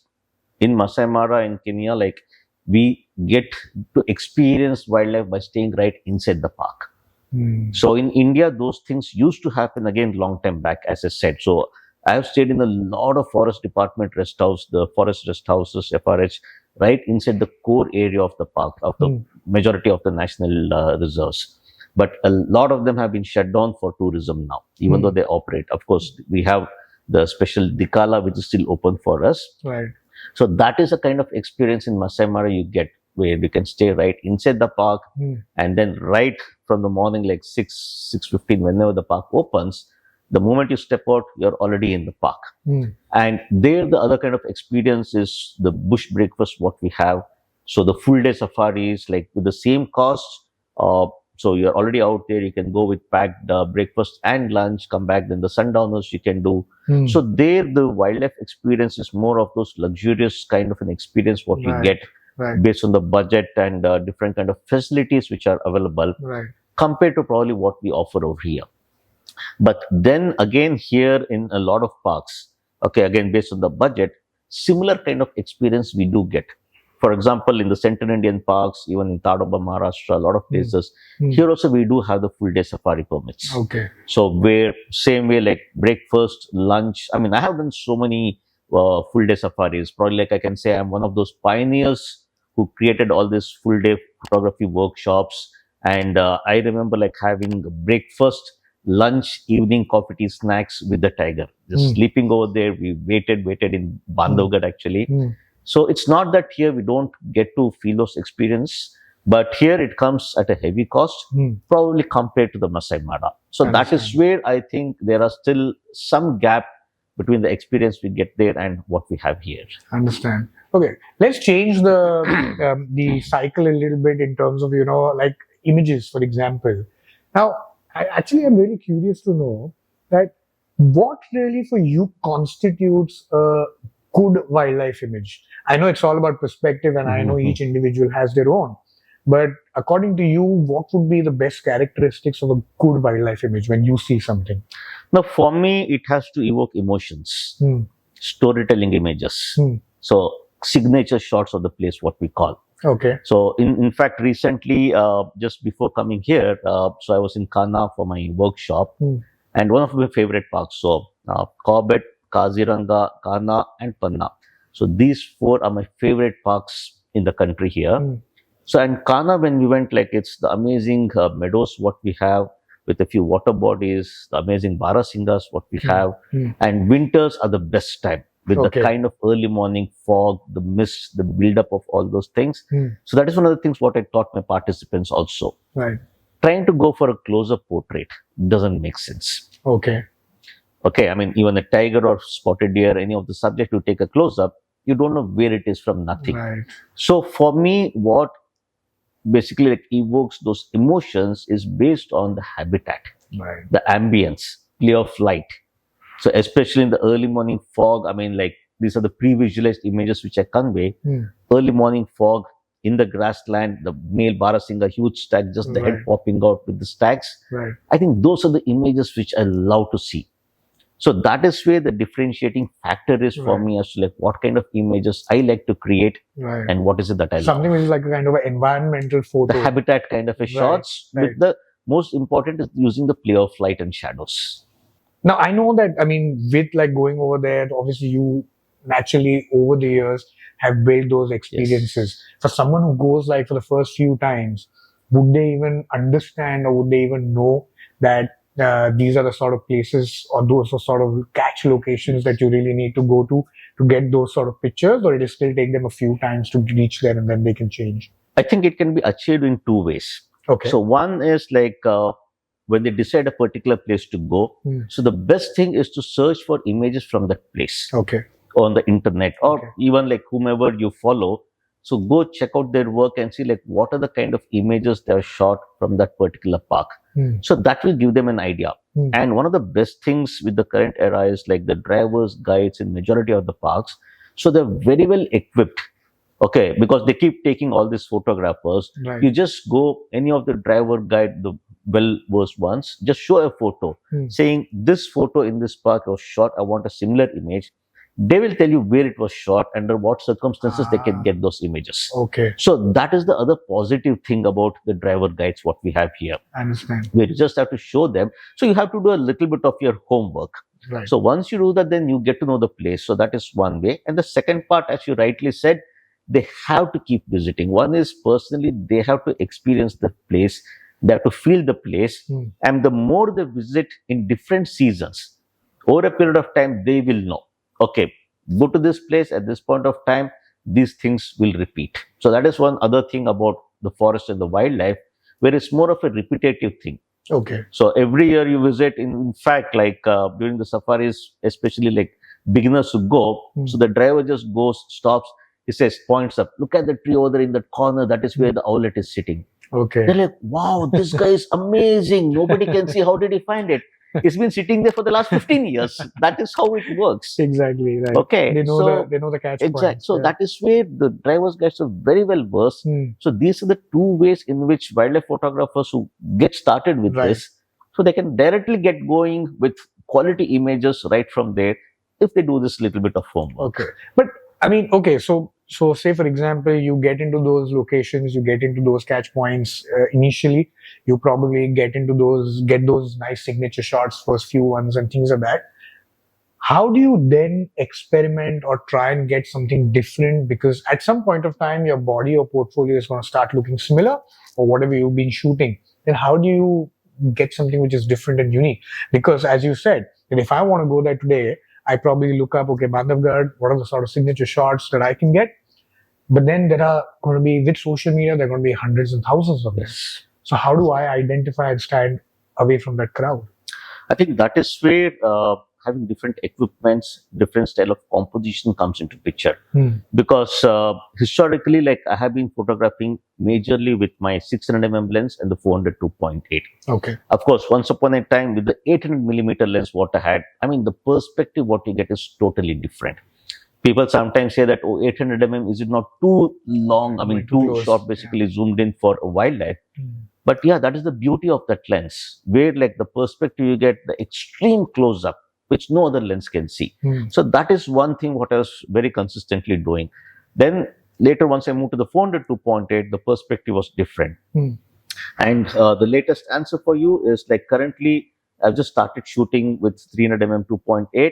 in Masai Mara in Kenya, like we get to experience wildlife by staying right inside the park. So in India, those things used to happen again long time back, as I said. So I have stayed in a lot of forest department rest house, the forest rest houses, FRH, right inside the core area of the park, of the majority of the national reserves. But a lot of them have been shut down for tourism now, even though they operate. Of course, we have the special Dikala, which is still open for us. Right. So that is a kind of experience in Masai Mara you get, where you can stay right inside the park, and then right from the morning, like 6:15, whenever the park opens, the moment you step out, you're already in the park. And there, the other kind of experience is the bush breakfast, what we have. So the full day safaris, like with the same cost. So you're already out there, you can go with packed breakfast and lunch, come back, then the sundowners you can do. So there, the wildlife experience is more of those luxurious kind of an experience, what you get based on the budget and different kind of facilities which are available, compared to probably what we offer over here. But then again, here in a lot of parks, okay, again, based on the budget, similar kind of experience we do get. For example, in the Central Indian parks, even in Tadoba, Maharashtra, a lot of places, here also we do have the full day safari permits. Okay. So where, same way, like breakfast, lunch, I have done so many full day safaris. Probably like I can say I'm one of those pioneers who created all these full day photography workshops. And I remember like having breakfast, lunch, evening coffee, tea, snacks with the tiger. Just sleeping over there. We waited in Bandhavgarh actually. So it's not that here we don't get to feel those experience, but here it comes at a heavy cost, probably compared to the Masai Mara. So that is where I think there are still some gap between the experience we get there and what we have here. Understand. Okay, let's change the cycle a little bit in terms of, like images, for example. Now, I'm really curious to know that what really for you constitutes a good wildlife image. I know it's all about perspective, and I know each individual has their own. But according to you, what would be the best characteristics of a good wildlife image when you see something? Now, for me, it has to evoke emotions, storytelling images. So signature shots of the place, what we call. Okay. So in fact, recently, just before coming here, so I was in Kana for my workshop, and one of my favorite parks. So Corbett, Kaziranga, Kana, and Panna. So these four are my favorite parks in the country here. So in Kana, when we went, like it's the amazing meadows what we have with a few water bodies, the amazing Barasingas what we have, and winters are the best time with the kind of early morning fog, the mist, the build-up of all those things. So that is one of the things what I taught my participants also. Right. Trying to go for a close-up portrait doesn't make sense. Okay. Okay, even a tiger or spotted deer, any of the subject you take a close-up, you don't know where it is from nothing. Right. So for me, what basically like evokes those emotions is based on the habitat, the ambience, play of light. So especially in the early morning fog, like these are the pre-visualized images which I convey. Early morning fog, in the grassland, the male barasing, a huge stag, just the head Right. popping out with the stags. Right. I think those are the images which I love to see. So that is where the differentiating factor is for Right. me as to like what kind of images I like to create Right. and what is it that I Something love. which is like a kind of an environmental The photo. habitat kind of a Right, shots right. with the most important is using the play of light and shadows. Now, I know that, I mean, with like going over there, obviously you naturally over the years have built those experiences. For someone who goes like for the first few times, would they even understand or would they even know that these are the sort of places or those are sort of catch locations that you really need to go to get those sort of pictures, or it will still take them a few times to reach there and then they can change? I think it can be achieved in two ways. Okay. So one is like when they decide a particular place to go. So the best thing is to search for images from that place Okay. on the internet or Okay. even like whomever you follow. So go check out their work and see like what are the kind of images they have shot from that particular park. So that will give them an idea. And one of the best things with the current era is like the drivers, guides in majority of the parks. So they're very well equipped. Okay, because they keep taking all these photographers. Right. You just go any of the driver guide, the well-versed ones, just show a photo saying this photo in this park was shot. I want a similar image. They will tell you where it was shot, under what circumstances they can get those images. Okay. So that is the other positive thing about the driver guides, what we have here. I understand. Where you just have to show them. So you have to do a little bit of your homework. Right. So once you do that, then you get to know the place. So that is one way. And the second part, as you rightly said, they have to keep visiting. One is personally, they have to experience the place. They have to feel the place. And the more they visit in different seasons, over a period of time, they will know. Okay, go to this place at this point of time, these things will repeat. So that is one other thing about the forest and the wildlife, where it's more of a repetitive thing. Okay. So every year you visit, in fact, like during the safaris, especially like beginners who go, so the driver just goes, stops, he says, points up, look at the tree over there in that corner, that is where the owlet is sitting. Okay. They're like, wow, this guy is amazing. Nobody can see. How did he find it? It's been sitting there for the last 15 years. That is how it works. Exactly. Right. Okay. They know so, the catch exactly. points. So that is where the drivers guys are very well versed. So these are the two ways in which wildlife photographers who get started with this, so they can directly get going with quality images right from there if they do this little bit of homework. Okay. But I mean, okay, so say for example, you get into those locations, you get into those catch points initially, you probably get those nice signature shots, first few ones and things like that. How do you then experiment or try and get something different? Because at some point of time, your body or portfolio is going to start looking similar or whatever you've been shooting. Then how do you get something which is different and unique? Because as you said, that if I want to go there today, I probably look up, okay, Bandhavgarh, what are the sort of signature shots that I can get? But then there are going to be, with social media, there are going to be hundreds and thousands of them. So how do I identify and stand away from that crowd? I think that is where having different equipments, different style of composition comes into picture. Because historically, like I have been photographing majorly with my 600mm lens and the 400 2.8. Okay. Of course, once upon a time with the 800mm lens, what I had, I mean, the perspective what you get is totally different. People sometimes say that, oh, 800mm, is it not too long? I mean, too close, short, basically zoomed in for a wildlife. But yeah, that is the beauty of that lens, where like the perspective you get, the extreme close up, which no other lens can see. So that is one thing what I was very consistently doing. Then later, once I moved to the 400 2.8, the perspective was different. And the latest answer for you is like currently I've just started shooting with 300mm 2.8.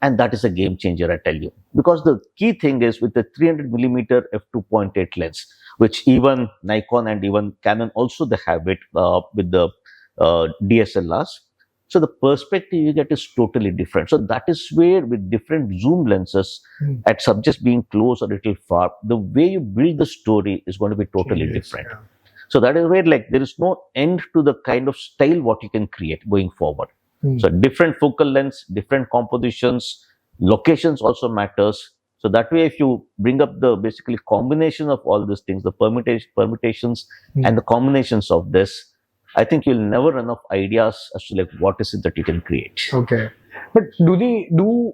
And that is a game changer, I tell you. Because the key thing is with the 300mm f2.8 lens, which even Nikon and even Canon also they have it with the DSLRs. So the perspective you get is totally different. So that is where with different zoom lenses at subjects being close or a little far, the way you build the story is going to be totally different. So that is where like there is no end to the kind of style what you can create going forward. So different focal lengths, different compositions, locations also matters. So that way, if you bring up the basically combination of all these things, the permutations and the combinations of this, I think you'll never run out of ideas as to like what is it that you can create. Okay. But do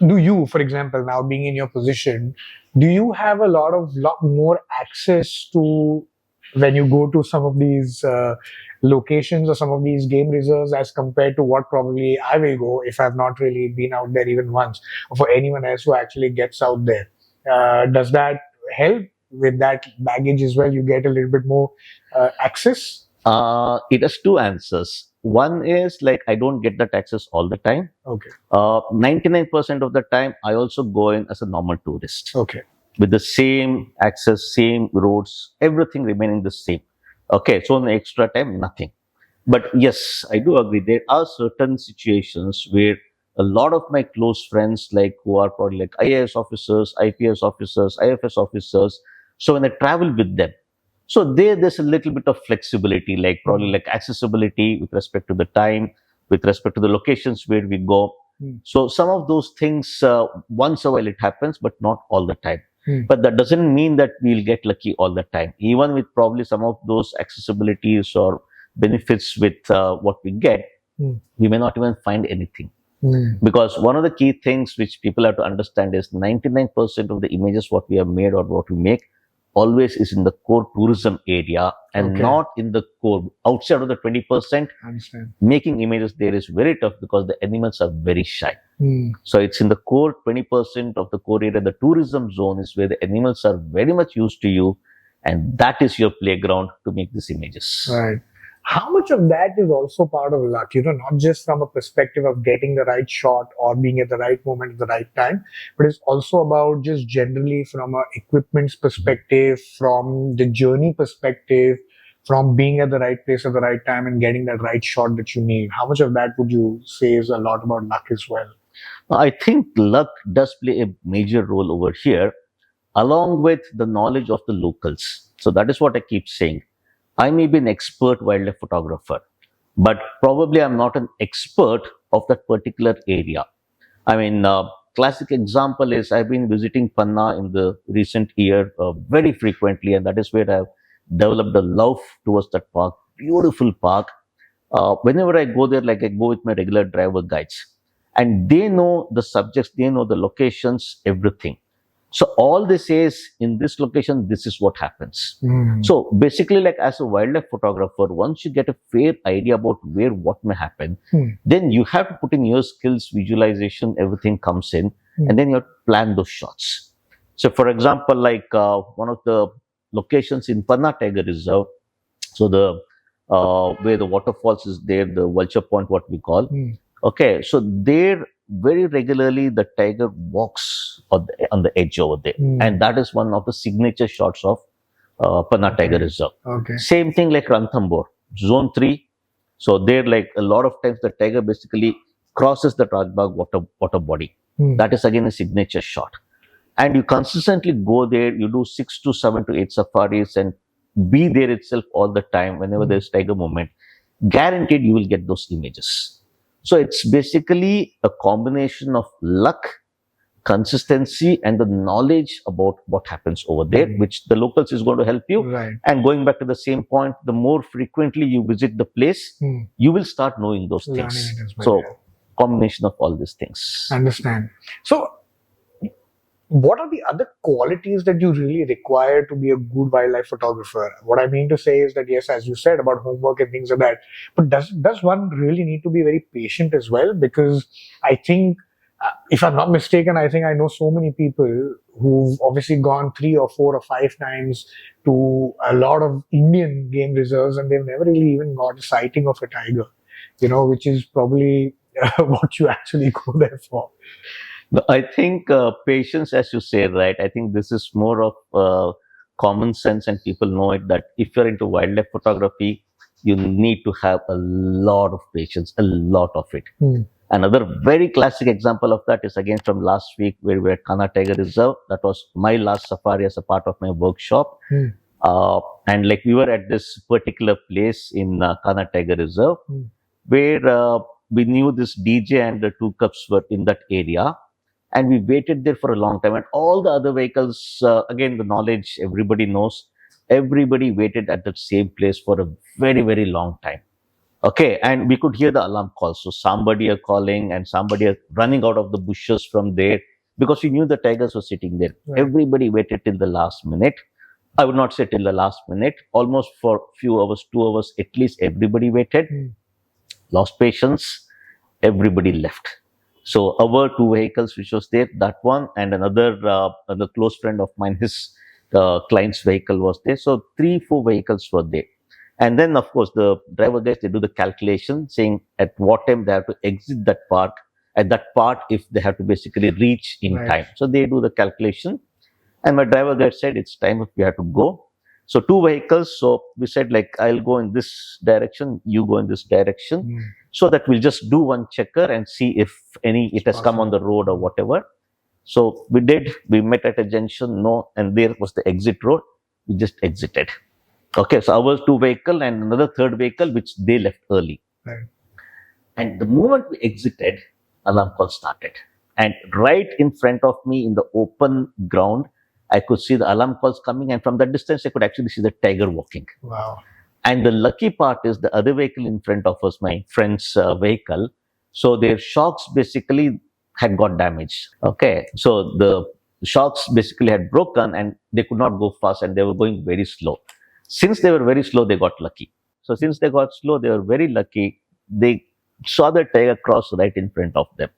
do you, for example, now being in your position, do you have a lot more access to when you go to some of these locations or some of these game reserves as compared to what probably I will go if I've not really been out there even once, or for anyone else who actually gets out there? Does that help with that baggage as well? You get a little bit more access. It has two answers. One is like I don't get that access all the time. Okay. 99% of the time, I also go in as a normal tourist Okay. with the same access, same roads, everything remaining the same. Okay, so in the extra time, nothing. But yes, I do agree. There are certain situations where a lot of my close friends, like who are probably like IAS officers, IPS officers, IFS officers. So when I travel with them, so there's a little bit of flexibility, like probably like accessibility with respect to the time, with respect to the locations where we go. So some of those things, once a while it happens, but not all the time. But that doesn't mean that we'll get lucky all the time. Even with probably some of those accessibilities or benefits with what we get, we may not even find anything. Because one of the key things which people have to understand is 99% of the images what we have made or what we make always is in the core tourism area and Okay. not in the core. Outside of the 20%, Understand. making images there is very tough because the animals are very shy. So it's in the core 20% of the core area. The tourism zone is where the animals are very much used to you, and that is your playground to make these images. Right. How much of that is also part of luck? Not just from a perspective of getting the right shot or being at the right moment at the right time, but it's also about just generally from a equipment's perspective, from the journey perspective, from being at the right place at the right time and getting that right shot that you need. How much of that would you say is a lot about luck as well? I think luck does play a major role over here, along with the knowledge of the locals. So that is what I keep saying. I may be an expert wildlife photographer, but probably I'm not an expert of that particular area. I mean, classic example is I've been visiting Panna in the recent year very frequently, and that is where I've developed a love towards that park. Beautiful park. Whenever I go there, like I go with my regular driver guides, and they know the subjects, they know the locations, everything. So all they say is in this location, this is what happens. So basically, like as a wildlife photographer, once you get a fair idea about where what may happen, then you have to put in your skills, visualization, everything comes in, and then you have to plan those shots. So for example, like one of the locations in Panna Tiger Reserve, so the where the waterfalls is there, the vulture point, what we call. Okay, so there very regularly the tiger walks on the edge over there, and that is one of the signature shots of Panna Tiger Reserve. Okay. Same thing like Ranthambore, Zone 3. So there, like a lot of times, the tiger basically crosses the Rajbagh water body. That is again a signature shot. And you consistently go there, you do 6 to 7 to 8 safaris and be there itself all the time whenever there's tiger movement. Guaranteed you will get those images. So it's basically a combination of luck, consistency, and the knowledge about what happens over there, which the locals is going to help you. Right. And going back to the same point, the more frequently you visit the place, you will start knowing those Learning things. it as well, So yeah. combination of all these things. Understand. So, what are the other qualities that you really require to be a good wildlife photographer? What I mean to say is that, yes, as you said about homework and things like that, but does one really need to be very patient as well? Because I think, if I'm not mistaken, I think I know so many people who've obviously gone 3 or 4 or 5 times to a lot of Indian game reserves and they've never really even got a sighting of a tiger, which is probably what you actually go there for. I think patience, as you say, right? I think this is more of common sense, and people know it that if you're into wildlife photography, you need to have a lot of patience, a lot of it. Another very classic example of that is again from last week where we were at Kana Tiger Reserve. That was my last safari as a part of my workshop. And like we were at this particular place in Kana Tiger Reserve where we knew this DJ and the 2 Cups were in that area. And we waited there for a long time. And all the other vehicles, again, the knowledge, everybody knows, everybody waited at that same place for a very, very long time. Okay, and we could hear the alarm calls. So somebody are calling and somebody are running out of the bushes from there because we knew the tigers were sitting there. Right. Everybody waited till the last minute. I would not say till the last minute. Almost for few hours, 2 hours at least, everybody waited. Lost patience. Everybody left. So our two vehicles, which was there, that one and another close friend of mine, his client's vehicle was there. So 3, 4 vehicles were there. And then, of course, the driver guys, they do the calculation saying at what time they have to exit that park, at that part, if they have to basically reach in Right. time. So they do the calculation. And my driver guide said, it's time if we have to go. So 2 vehicles. So we said, like, I'll go in this direction, you go in this direction. So that we'll just do one checker and see if it has come on the road or whatever. So we did. We met at a junction, no, and there was the exit road. We just exited. Okay, so our 2 vehicle and another 3rd vehicle, which they left early. Right. And the moment we exited, alarm call started. And right in front of me in the open ground, I could see the alarm calls coming. And from that distance, I could actually see the tiger walking. Wow. And the lucky part is the other vehicle in front of us, my friend's vehicle. So their shocks basically had got damaged. Okay. So the shocks basically had broken and they could not go fast and they were going very slow. Since they were very slow, they got lucky. So since they got slow, they were very lucky. They saw the tiger cross right in front of them.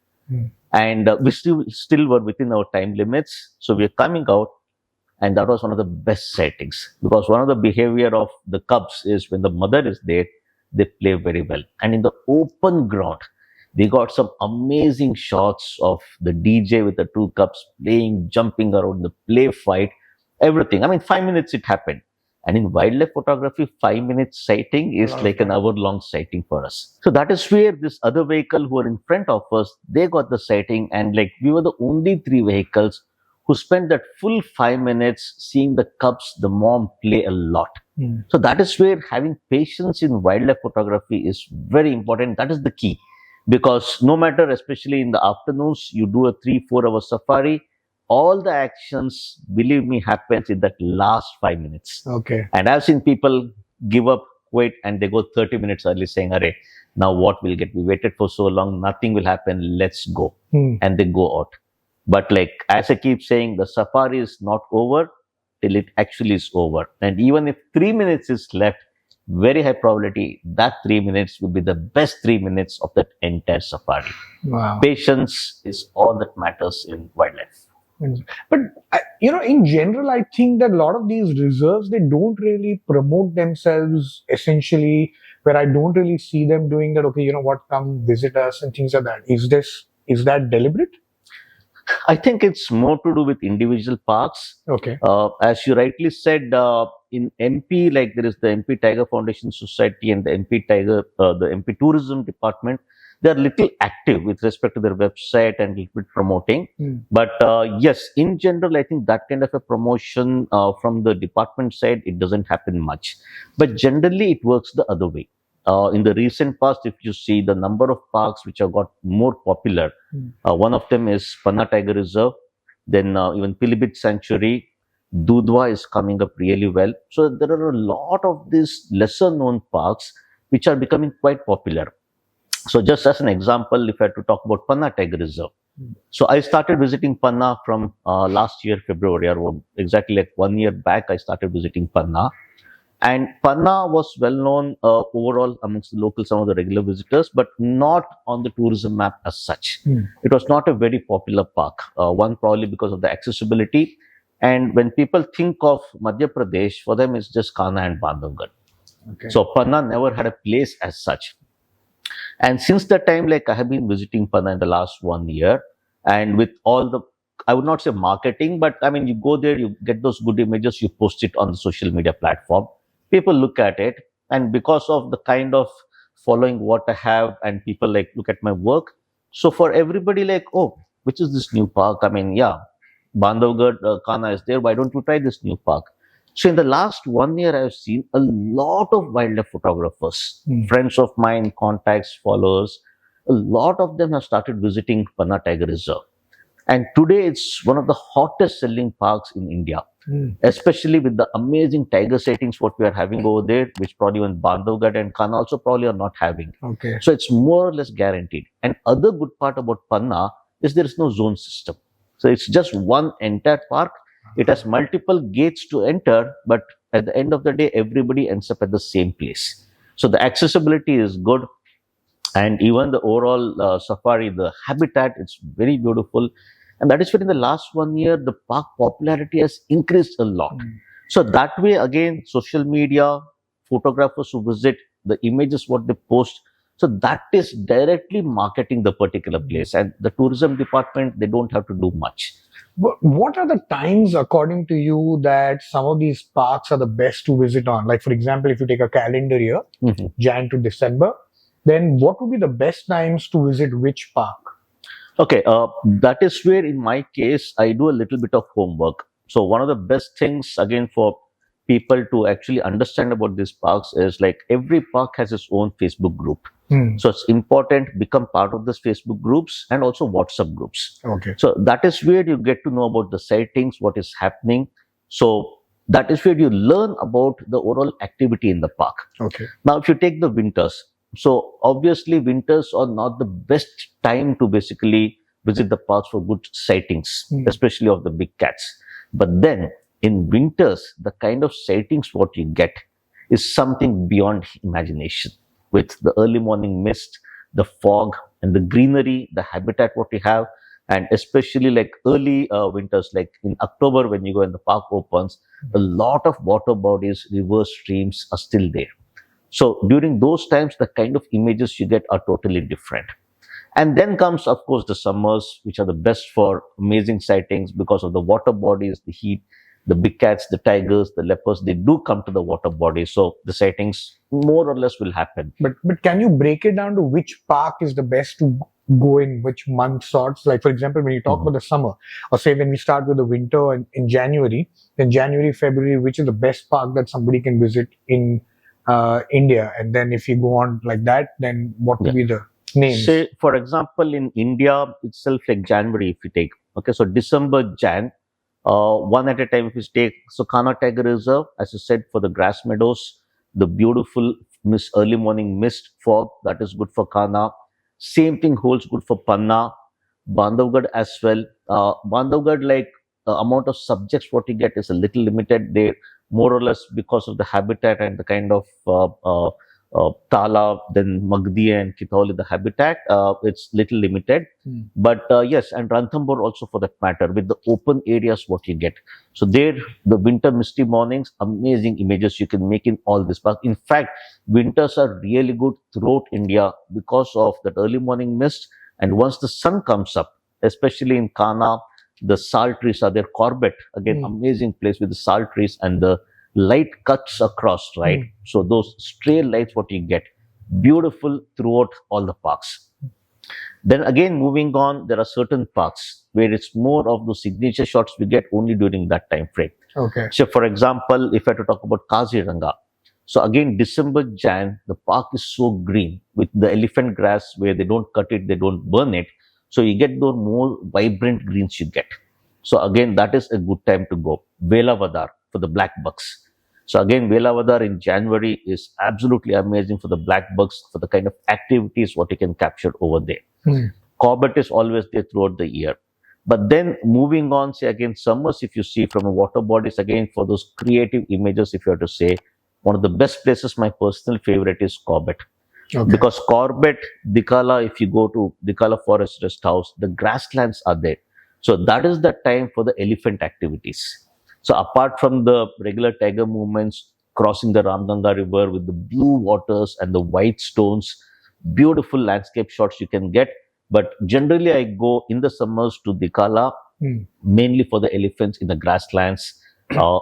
And we still were within our time limits. So we are coming out. And that was one of the best sightings because one of the behavior of the cubs is when the mother is there, they play very well. And in the open ground, they got some amazing shots of the DJ with the 2 cubs playing, jumping around, the play fight, everything. I mean, 5 minutes it happened. And in wildlife photography, 5 minutes sighting is like an hour-long sighting for us. So that is where this other vehicle who were in front of us, they got the sighting. And like we were the only 3 vehicles who spent that full 5 minutes seeing the cubs, the mom play a lot. So that is where having patience in wildlife photography is very important. That is the key. Because no matter, especially in the afternoons, you do a 3-4 hour safari, all the actions, believe me, happens in that last 5 minutes. Okay. And I've seen people give up, quit, and they go 30 minutes early saying, "Arey, now what will get? We waited for so long, nothing will happen, let's go." And they go out. But like, as I keep saying, the safari is not over till it actually is over. And even if 3 minutes is left, very high probability that 3 minutes will be the best 3 minutes of that entire safari. Wow. Patience is all that matters in wildlife. But in general, I think that a lot of these reserves, they don't really promote themselves essentially, where I don't really see them doing that. Okay, you know what, come visit us and things like that. Is that deliberate? I think it's more to do with individual parks. Okay. As you rightly said, in MP, like there is the MP Tiger Foundation Society and the MP Tourism Department. They're little active with respect to their website and little bit promoting. But yes, in general, I think that kind of a promotion from the department side, it doesn't happen much. But generally, it works the other way. In the recent past, if you see the number of parks which have got more popular, one of them is Panna Tiger Reserve, then even Pilibhit Sanctuary, Dudhwa is coming up really well. So there are a lot of these lesser known parks which are becoming quite popular. So just as an example, if I had to talk about Panna Tiger Reserve. So I started visiting Panna from last year, February, or exactly like 1 year back, I started visiting Panna. And Panna was well known overall amongst the locals, some of the regular visitors, but not on the tourism map as such. It was not a very popular park. One, probably because of the accessibility. And when people think of Madhya Pradesh, for them it's just Kanha and Bandhavgarh. Okay. So Panna never had a place as such. And since that time, like I have been visiting Panna in the last 1 year, and with all the, I would not say marketing, but I mean, you go there, you get those good images, you post it on the social media platform. People look at it, and because of the kind of following what I have, and people like look at my work. So for everybody, like, oh, which is this new park? I mean, yeah, Bandhavgarh, Kanha is there. Why don't you try this new park? So in the last 1 year, I've seen a lot of wildlife photographers, friends of mine, contacts, followers. A lot of them have started visiting Panna Tiger Reserve. And today it's one of the hottest selling parks in India. especially with the amazing tiger sightings what we are having over there, which probably even Bandhavgarh and Kana also probably are not having. Okay. So it's more or less guaranteed. And other good part about Panna is there is no zone system. So it's just one entire park. It has multiple gates to enter, but at the end of the day, everybody ends up at the same place. So the accessibility is good, and even the overall safari, the habitat, it's very beautiful. And that is why in the last 1 year, the park popularity has increased a lot. So that way, again, social media, photographers who visit, the images what they post, so that is directly marketing the particular place. And the tourism department, they don't have to do much. What are the times, according to you, that some of these parks are the best to visit on? Like, for example, if you take a calendar year, Jan to December, then what would be the best times to visit which park? Okay, that is where in my case, I do a little bit of homework. So one of the best things, again, for people to actually understand about these parks is like every park has its own Facebook group. So it's important become part of this Facebook groups and also WhatsApp groups. Okay. So that is where you get to know about the sightings, what is happening. So that is where you learn about the overall activity in the park. Okay. Now, if you take the winters, so obviously winters are not the best time to basically visit the parks for good sightings, especially of the big cats. But then in winters, the kind of sightings what you get is something beyond imagination. With the early morning mist, the fog, and the greenery, the habitat what we have, and especially like early winters, like in October when you go and the park opens, a lot of water bodies, rivers, streams are still there. So during those times, the kind of images you get are totally different. And then comes, of course, the summers, which are the best for amazing sightings because of the water bodies, the heat, the big cats, the tigers, the leopards, they do come to the water bodies. So the sightings more or less will happen. But can you break it down to which park is the best to go in which month sorts? Like, for example, when you talk about the summer, or say when we start with the winter in January, then January, February, which is the best park that somebody can visit in India? And then if you go on like that, then what would be the names? Say, for example, in India itself, like January, if you take, okay, so December, Jan, one at a time if you take, so Kana Tiger Reserve, as I said, for the grass meadows, the beautiful early morning mist fog, that is good for Kana. Same thing holds good for Panna, Bandhavgarh as well. Bandhavgarh, like amount of subjects what you get is a little limited there, more or less because of the habitat and the kind of Tala, then Magdi and Kitauli, the habitat, it's little limited. But yes, and Ranthambore also for that matter, with the open areas what you get. So there, the winter misty mornings, amazing images you can make in all this park. In fact, winters are really good throughout India because of that early morning mist. And once the sun comes up, especially in Kana, the salt trees are there. Corbett, again, amazing place with the salt trees and the light cuts across, right? So those stray lights what you get, beautiful throughout all the parks. Then again, moving on, there are certain parks where it's more of those signature shots we get only during that time frame. Okay. So for example, if I had to talk about Kaziranga, so again, December, Jan, the park is so green with the elephant grass where they don't cut it, they don't burn it. So you get those more vibrant greens you get. So again, that is a good time to go. Velavadar for the black bucks. So again, Velavadar in January is absolutely amazing for the black bucks, for the kind of activities what you can capture over there. Corbett is always there throughout the year. But then moving on, say again, summers, if you see from a water bodies, again, for those creative images, if you have to say, one of the best places, my personal favorite is Corbett. Okay. Because Corbett, Dikala, if you go to Dikala Forest Rest House, the grasslands are there. So that is the time for the elephant activities. So apart from the regular tiger movements, crossing the Ramganga River with the blue waters and the white stones, beautiful landscape shots you can get. But generally, I go in the summers to Dikala, mainly for the elephants in the grasslands,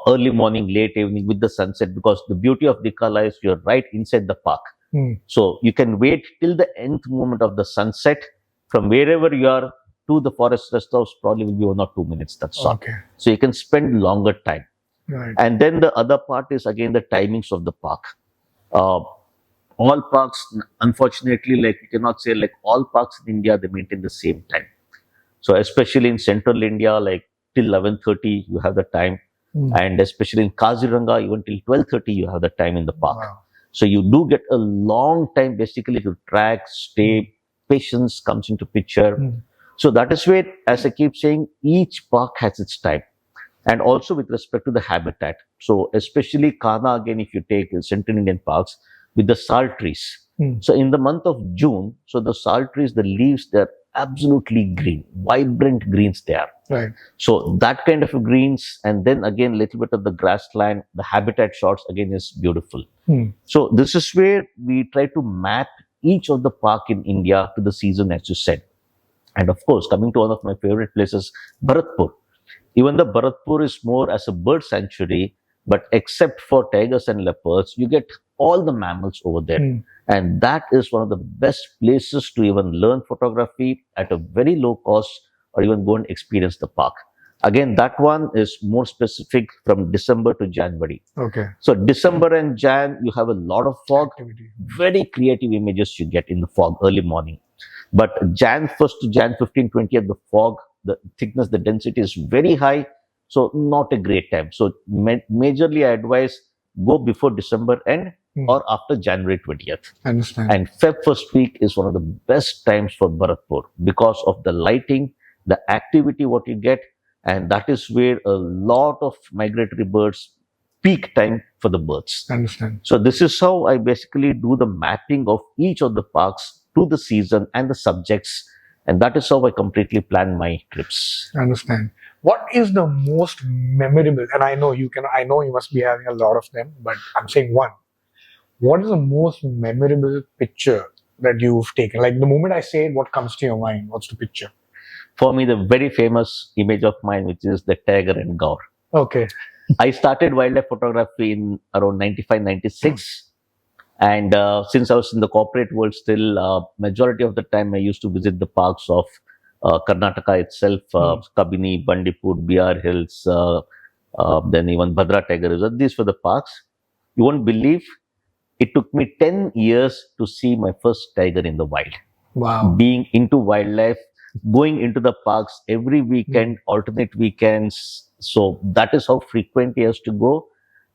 early morning, late evening with the sunset, because the beauty of Dikala is you're right inside the park. So you can wait till the nth moment of the sunset from wherever you are to the forest rest house, probably will be 1 or 2 minutes. That's all. Okay. So you can spend longer time. Right. And then the other part is again the timings of the park. All parks, unfortunately, like you cannot say like all parks in India, they maintain the same time. So especially in central India, like till 11:30, you have the time. And especially in Kaziranga, even till 12:30, you have the time in the park. Wow. So you do get a long time basically to track, stay, patience comes into picture. So that is where, as I keep saying, each park has its time. And also with respect to the habitat. So especially Kana, again, if you take Central Indian parks with the salt trees. So in the month of June, so the salt trees, the leaves, they're absolutely green, vibrant greens they are. Right. So that kind of greens, and then again, a little bit of the grassland, the habitat shots again is beautiful. So this is where we try to map each of the park in India to the season, as you said. And of course, coming to one of my favorite places, Bharatpur. Even the Bharatpur is more as a bird sanctuary, but except for tigers and leopards, you get all the mammals over there. And that is one of the best places to even learn photography at a very low cost, or even go and experience the park. Again, that one is more specific from December to January. Okay. So December and Jan, you have a lot of fog, Activity. very creative images you get in the fog early morning. But Jan 1st to Jan 15, 20th, the fog, the thickness, the density is very high. So not a great time. So majorly I advise go before December end or after January 20th. Understand. And Feb first week is one of the best times for Bharatpur because of the lighting, the activity what you get, and that is where a lot of migratory birds peak time for the birds. Understand. So this is how I basically do the mapping of each of the parks to the season and the subjects, and that is how I completely plan my trips. Understand. What is the most memorable? And I know you must be having a lot of them, but I'm saying one. What is the most memorable picture that you've taken? Like the moment I say it, what comes to your mind? What's the picture? For me, the very famous image of mine, which is the tiger and gaur. Okay. I started wildlife photography in around 95, 96. And since I was in the corporate world still, majority of the time I used to visit the parks of Karnataka itself, Kabini, Bandipur, BR Hills, then even Bhadra Tiger Reserve. These were the parks. You won't believe, it took me 10 years to see my first tiger in the wild. Wow. Being into wildlife, going into the parks every weekend, alternate weekends. So that is how frequent I used to go.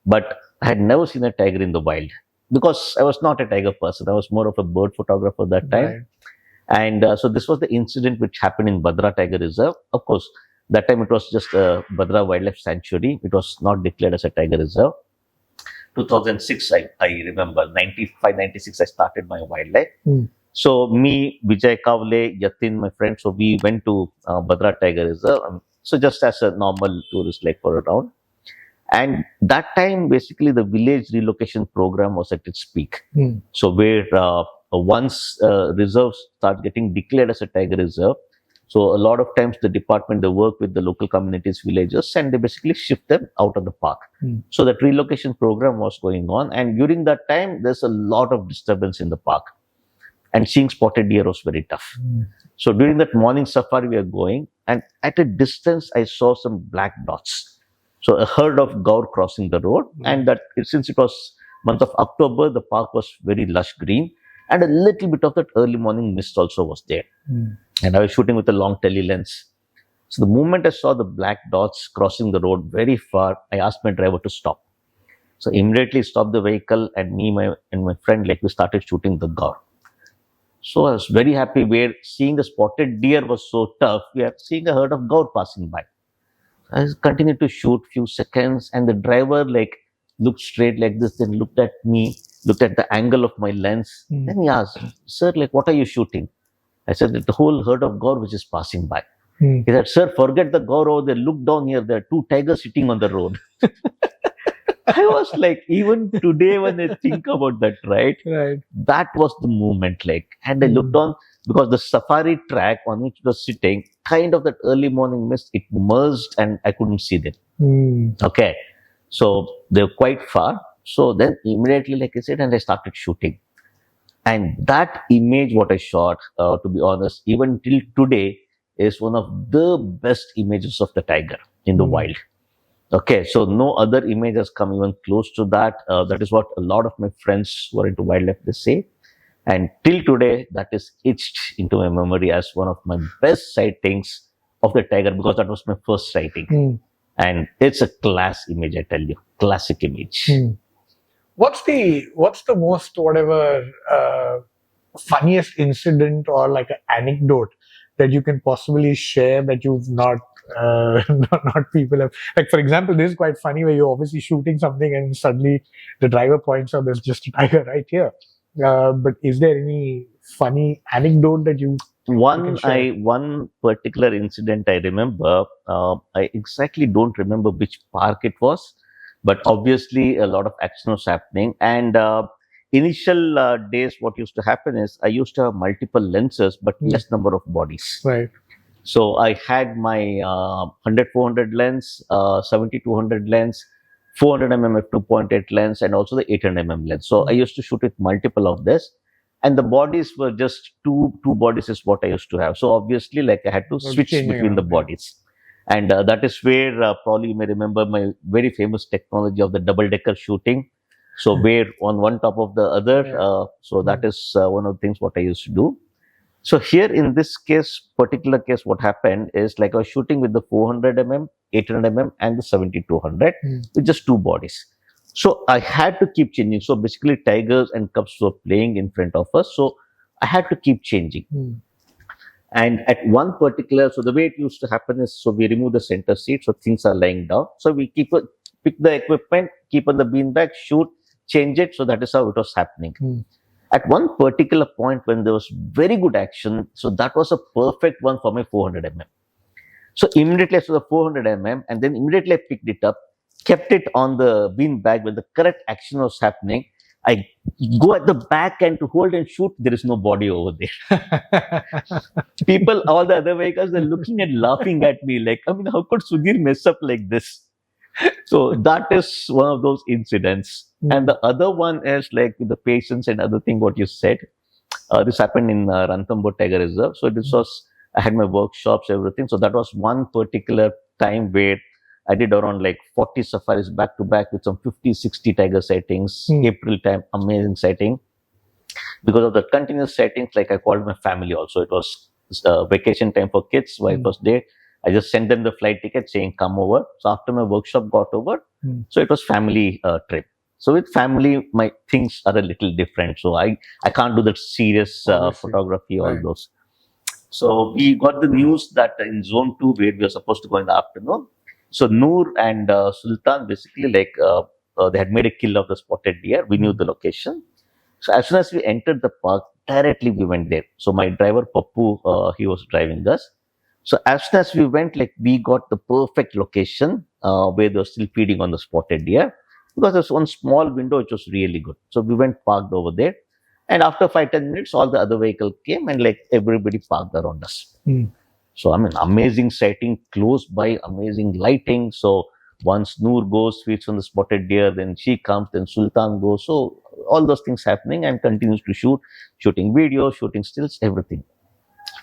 But I had never seen a tiger in the wild because I was not a tiger person. I was more of a bird photographer that time. Right. And so this was the incident which happened in Bhadra Tiger Reserve. Of course, that time it was just a Bhadra Wildlife Sanctuary. It was not declared as a tiger reserve. 2006, I remember, 95, 96, I started my wildlife. So me, Vijay Kavle, Yatin, my friend, so we went to Bhadra Tiger Reserve. So just as a normal tourist, like for a round. And that time, basically, the village relocation program was at its peak. So where once reserves start getting declared as a tiger reserve, so a lot of times the department, they work with the local communities, villages, and they basically shift them out of the park. So that relocation program was going on. And during that time, there's a lot of disturbance in the park. And seeing spotted deer was very tough. So during that morning safari, we are going, and at a distance, I saw some black dots. So a herd of gaur crossing the road, and that since it was month of October, the park was very lush green, and a little bit of that early morning mist also was there. And I was shooting with a long tele lens. So the moment I saw the black dots crossing the road very far, I asked my driver to stop. So immediately stopped the vehicle, and my friend, like, we started shooting the gaur. So I was very happy where seeing the spotted deer was so tough. We are seeing a herd of gaur passing by. I continued to shoot few seconds, and the driver like looked straight like this, then looked at me, looked at the angle of my lens. Then he asked, "Sir, like, what are you shooting?" I said, "The whole herd of gaur which is passing by." He said, "Sir, forget the gaur over there. Look down here. There are two tigers sitting on the road." I was like, even today when I think about that, right? That was the moment, like, and I looked on because the safari track on which it was sitting, kind of that early morning mist, it merged and I couldn't see them. Okay. So they were quite far. So then immediately, like I said, and I started shooting. And that image, what I shot, to be honest, even till today, is one of the best images of the tiger in the wild. Okay, so no other image has come even close to that. That is what a lot of my friends who are into wildlife, they say. And till today, that is etched into my memory as one of my best sightings of the tiger, because that was my first sighting. And it's a class image, I tell you, classic image. What's the most whatever funniest incident or like an anecdote that you can possibly share that you've not not people have, like, for example, this is quite funny where you're obviously shooting something and suddenly the driver points out there's just a tiger right here. But is there any funny anecdote that you can share? One particular incident I remember. I exactly don't remember which park it was, but obviously a lot of action was happening. And initial days, what used to happen is I used to have multiple lenses, but less number of bodies. Right. So I had my 100-400 lens, 70-200 lens, 400 mm f2.8 lens, and also the 800 mm lens. So I used to shoot with multiple of this, and the bodies were just two bodies is what I used to have. So obviously, like, I had to switch between the bodies, and that is where probably you may remember my very famous technology of the double-decker shooting. So where on one top of the other. So that is one of the things what I used to do. So here in this particular case, what happened is, like, I was shooting with the 400 mm, 800 mm, and the 70-200 with just two bodies. So I had to keep changing. So basically, tigers and cubs were playing in front of us. So I had to keep changing. And at one particular, so the way it used to happen is, so we remove the center seat, so things are lying down. So we pick the equipment, keep on the beanbag, shoot, change it. So that is how it was happening. At one particular point when there was very good action, so that was a perfect one for my 400 mm. So immediately I saw the 400 mm, and then immediately I picked it up, kept it on the beanbag when the correct action was happening. I go at the back and to hold and shoot, there is no body over there. People, all the other vehicles, they're looking and laughing at me like, I mean, how could Sudhir mess up like this? So that is one of those incidents. And the other one is, like, with the patience and other thing what you said. This happened in Ranthambore Tiger Reserve. So this was, I had my workshops, everything. So that was one particular time where I did around like 40 safaris back to back with some 50-60 tiger sightings. April time, amazing sighting. Because of the continuous sightings, like, I called my family also. It was vacation time for kids. Wife was there. I just sent them the flight ticket saying, come over. So after my workshop got over, so it was family trip. So with family, my things are a little different. So I can't do that serious photography, all those. So we got the news that in zone 2, where we were supposed to go in the afternoon. So Noor and Sultan, basically, like, they had made a kill of the spotted deer. We knew the location. So as soon as we entered the park, directly we went there. So my driver, Pappu, he was driving us. So as soon as we went, like, we got the perfect location where they were still feeding on the spotted deer, because there's one small window which was really good. So we went parked over there, and after 5-10 minutes, all the other vehicle came and, like, everybody parked around us. So I mean, amazing sighting, close by, amazing lighting. So once Noor goes, feeds on the spotted deer, then she comes, then Sultan goes. So all those things happening, and continues to shooting video, shooting stills, everything.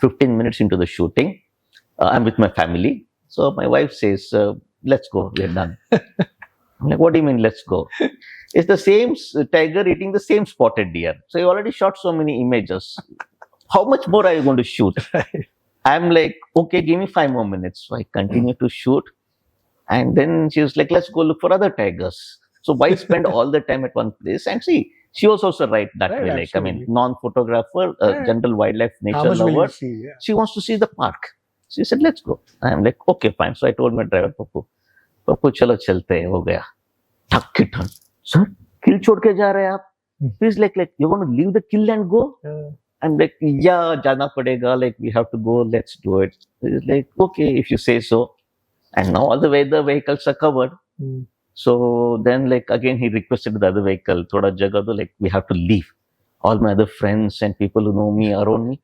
15 minutes into the shooting, I'm with my family. So my wife says, let's go, we're done. I'm like, what do you mean, let's go? It's the same tiger eating the same spotted deer. So you already shot so many images. How much more are you going to shoot? I'm like, okay, give me 5 more minutes. So I continue to shoot. And then she was like, let's go look for other tigers. So why spend all the time at one place? And see, she was also right that way. Like, I mean, non-photographer, general wildlife, nature lover. She wants to see the park. She said, let's go. I'm like, okay, fine. So I told my driver, Pappu, chalo chalte hai, ho gaya. Thak it. Sir, kill chhod ke ja rahe hai aap? He's like, you're going to leave the kill and go? I'm like, yeah, jana padega. Like, we have to go. Let's do it. He's like, okay, if you say so. And now all the vehicles are covered. So then, like, again, he requested the other vehicle, thoda jagah do, like, we have to leave. All my other friends and people who know me, around me,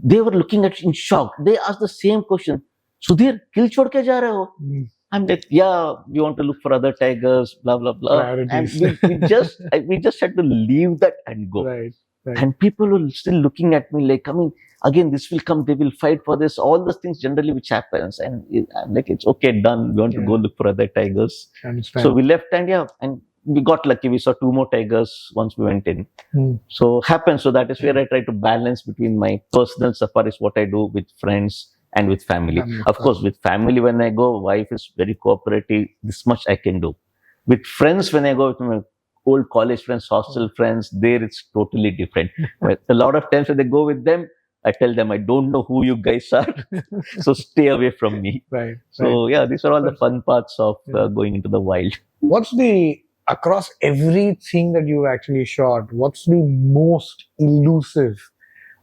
they were looking at in shock. They asked the same question. Sudhir, kill chhod ke ja rahe ho? I'm like, yeah, we want to look for other tigers, blah, blah, blah. And we just had to leave that and go. Right. And people were still looking at me like, I mean, again, this will come, they will fight for this, all those things generally which happens. And I'm like, it's okay, done. We want to go look for other tigers. So we left, and we got lucky. We saw 2 more tigers once we went in. So happens. So that is where I try to balance between my personal safaris, what I do with friends, and with family. Family, Of course, with family, when I go, wife is very cooperative. This much I can do. With friends, when I go with my old college friends, hostel friends, there it's totally different. But a lot of times when I go with them, I tell them I don't know who you guys are, so stay away from me. Right. So yeah, these are all the fun parts of going into the wild. What's the, across everything that you've actually shot, what's the most elusive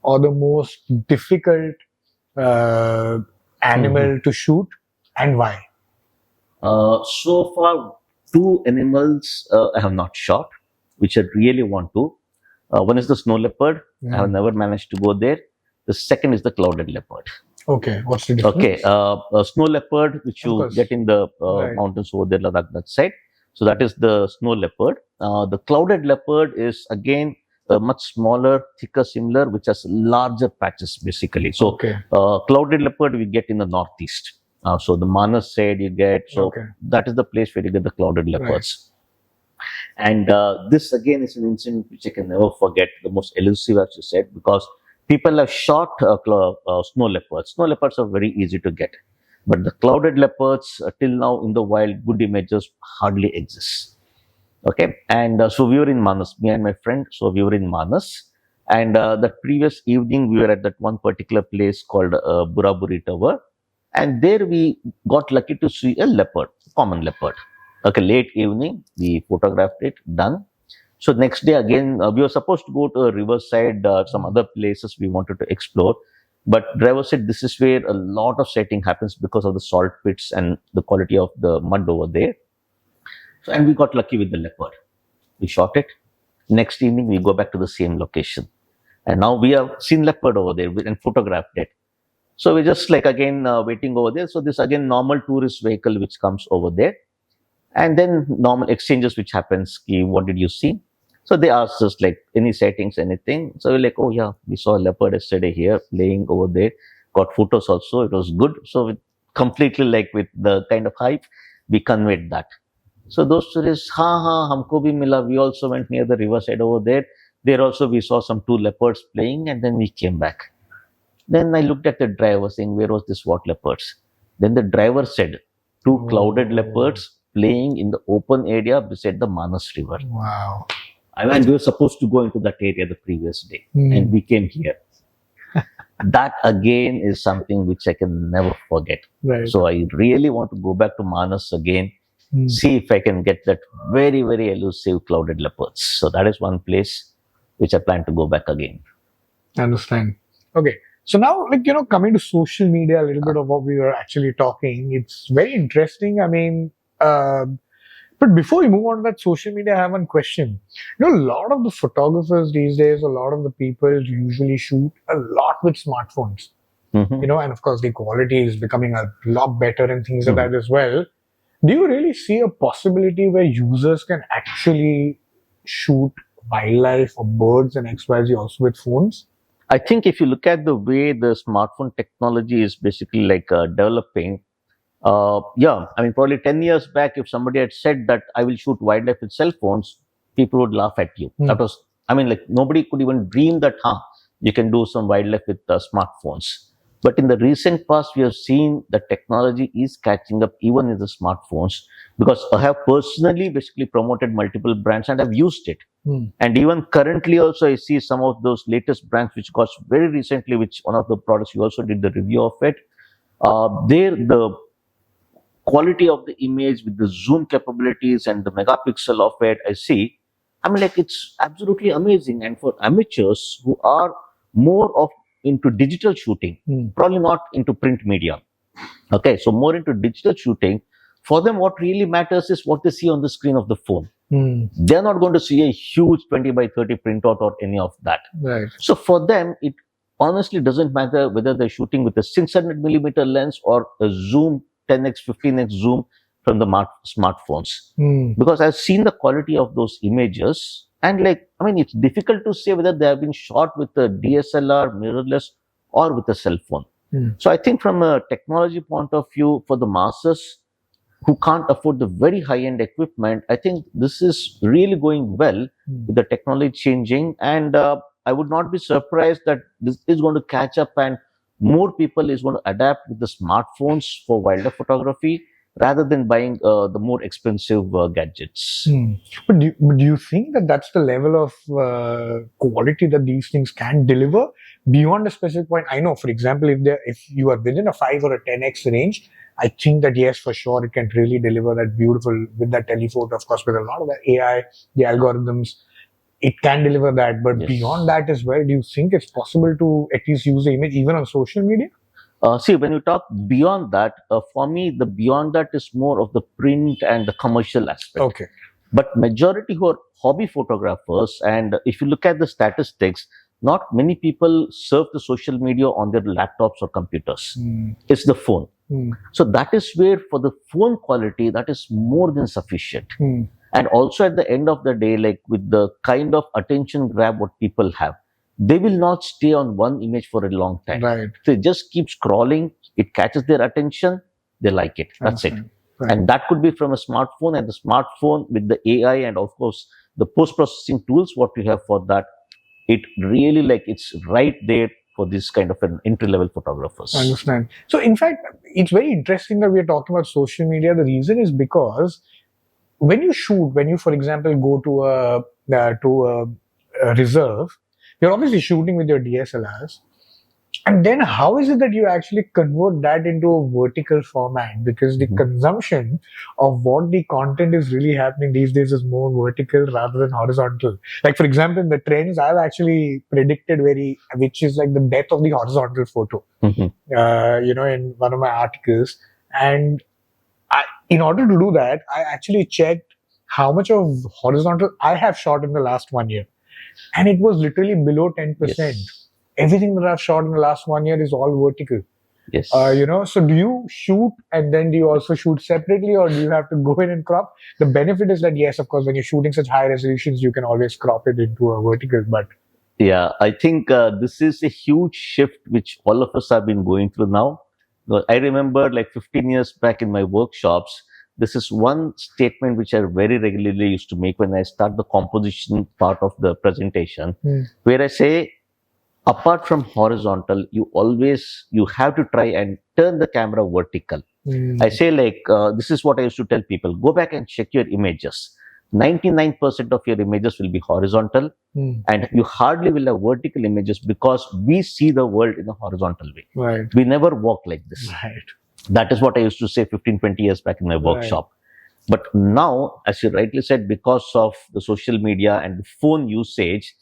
or the most difficult animal to shoot, and why? So far, two animals I have not shot, which I really want to. One is the snow leopard. I have never managed to go there. The second is the clouded leopard. Okay, what's the difference? Okay, a snow leopard, which Of you course. get in the Right. mountains over there, Ladakh, that side. So that is the snow leopard. The clouded leopard is again much smaller, thicker, similar, which has larger patches basically. So Okay. clouded leopard we get in the northeast. So the Manas side you get. So Okay. that is the place where you get the clouded leopards. And this again is an incident which I can never forget. The most elusive, as you said, because people have shot snow leopards. Snow leopards are very easy to get, but the clouded leopards till now in the wild, good images hardly exist. Okay, and so we were in Manas, me and my friend. So we were in Manas, and the previous evening we were at that one particular place called Buraburi Tower, and there we got lucky to see a leopard, common leopard. Okay, late evening we photographed it, done. So next day again we were supposed to go to a riverside, some other places we wanted to explore, but driver said this is where a lot of sighting happens because of the salt pits and the quality of the mud over there. So, and we got lucky with the leopard. We shot it. Next evening we go back to the same location, and now we have seen leopard over there and photographed it. So we're just like again waiting over there. So this again normal tourist vehicle which comes over there, and then normal exchanges which happens. What did you see? So they asked us like any sightings, anything. So we're like, oh yeah, we saw a leopard yesterday here playing over there. Got photos also. It was good. So with completely like with the kind of hype, we conveyed that. So those tourists, humko bhi mila. We also went near the riverside over there. There also we saw some two leopards playing, and then we came back. Then I looked at the driver saying, where was this what leopards? Then the driver said, two clouded leopards playing in the open area beside the Manas River. Wow. I mean, we were supposed to go into that area the previous day, and we came here. That again is something which I can never forget. Right. So I really want to go back to Manas again, see if I can get that very, very elusive clouded leopards. So that is one place which I plan to go back again. Understand. Okay. So now, like, coming to social media, a little bit of what we were actually talking, it's very interesting. I mean, but before we move on to that social media, I have one question. A lot of the photographers these days, a lot of the people usually shoot a lot with smartphones. Mhm. And of course the quality is becoming a lot better and things like that as well. Do you really see a possibility where users can actually shoot wildlife or birds and XYZ also with phones? I think if you look at the way the smartphone technology is basically like developing, yeah, I mean, probably 10 years back, if somebody had said that I will shoot wildlife with cell phones, people would laugh at you. That was, I mean, like nobody could even dream that, you can do some wildlife with smartphones. But in the recent past, we have seen that technology is catching up even in the smartphones, because I have personally basically promoted multiple brands and I've used it. And even currently also, I see some of those latest brands which got very recently, which one of the products you also did the review of it. There, the quality of the image with the zoom capabilities and the megapixel of it, I see. I mean, like it's absolutely amazing. And for amateurs who are more of into digital shooting, probably not into print media. Okay, so more into digital shooting. For them, what really matters is what they see on the screen of the phone. They're not going to see a huge 20 by 30 printout or any of that. Right. So for them, it honestly doesn't matter whether they're shooting with a 600 millimeter lens or a zoom 10x, 15x zoom from the smartphones. Because I've seen the quality of those images, and like, I mean, it's difficult to say whether they have been shot with a DSLR, mirrorless, or with a cell phone. So I think from a technology point of view, for the masses who can't afford the very high-end equipment, I think this is really going well with the technology changing. And I would not be surprised that this is going to catch up and more people is going to adapt with the smartphones for wildlife photography rather than buying the more expensive gadgets. But do you think that that's the level of quality that these things can deliver beyond a specific point? I know, for example, if you are within a 5 or a 10x range, I think that yes, for sure, it can really deliver that beautiful with that telephoto, of course, with a lot of the AI, the algorithms, it can deliver that. But Yes. beyond that as well, do you think it's possible to at least use the image even on social media? See, when you talk beyond that, for me, the beyond that is more of the print and the commercial aspect. Okay. But majority who are hobby photographers, and if you look at the statistics, not many people surf the social media on their laptops or computers. It's the phone. So that is where for the phone quality, that is more than sufficient. And also at the end of the day, like with the kind of attention grab what people have, they will not stay on one image for a long time. Right. They just keep scrolling, it catches their attention, they like it. That's it. Right. And that could be from a smartphone, and the smartphone with the AI and of course the post-processing tools what we have for that, it really like it's right there for this kind of an entry-level photographers. I understand. So, in fact, it's very interesting that we're talking about social media. The reason is because when you shoot, when you, for example, go to a reserve, you're obviously shooting with your DSLRs. And then how is it that you actually convert that into a vertical format? Because the consumption of what the content is really happening these days is more vertical rather than horizontal. Like, for example, in the trends, I've actually predicted which is like the death of the horizontal photo, in one of my articles. And in order to do that, I actually checked how much of horizontal I have shot in the last 1 year. And it was literally below 10%. Yes. Everything that I've shot in the last 1 year is all vertical. Yes. So do you shoot and then do you also shoot separately, or do you have to go in and crop? The benefit is that, yes, of course, when you're shooting such high resolutions, you can always crop it into a vertical, but yeah, I think this is a huge shift which all of us have been going through now. I remember like 15 years back in my workshops, this is one statement which I very regularly used to make when I start the composition part of the presentation, where I say, apart from horizontal, you have to try and turn the camera vertical. I say like, this is what I used to tell people, go back and check your images. 99% of your images will be horizontal and you hardly will have vertical images because we see the world in a horizontal way. Right. We never walk like this. Right. That is what I used to say 15, 20 years back in my workshop. But now, as you rightly said, because of the social media and the phone usage,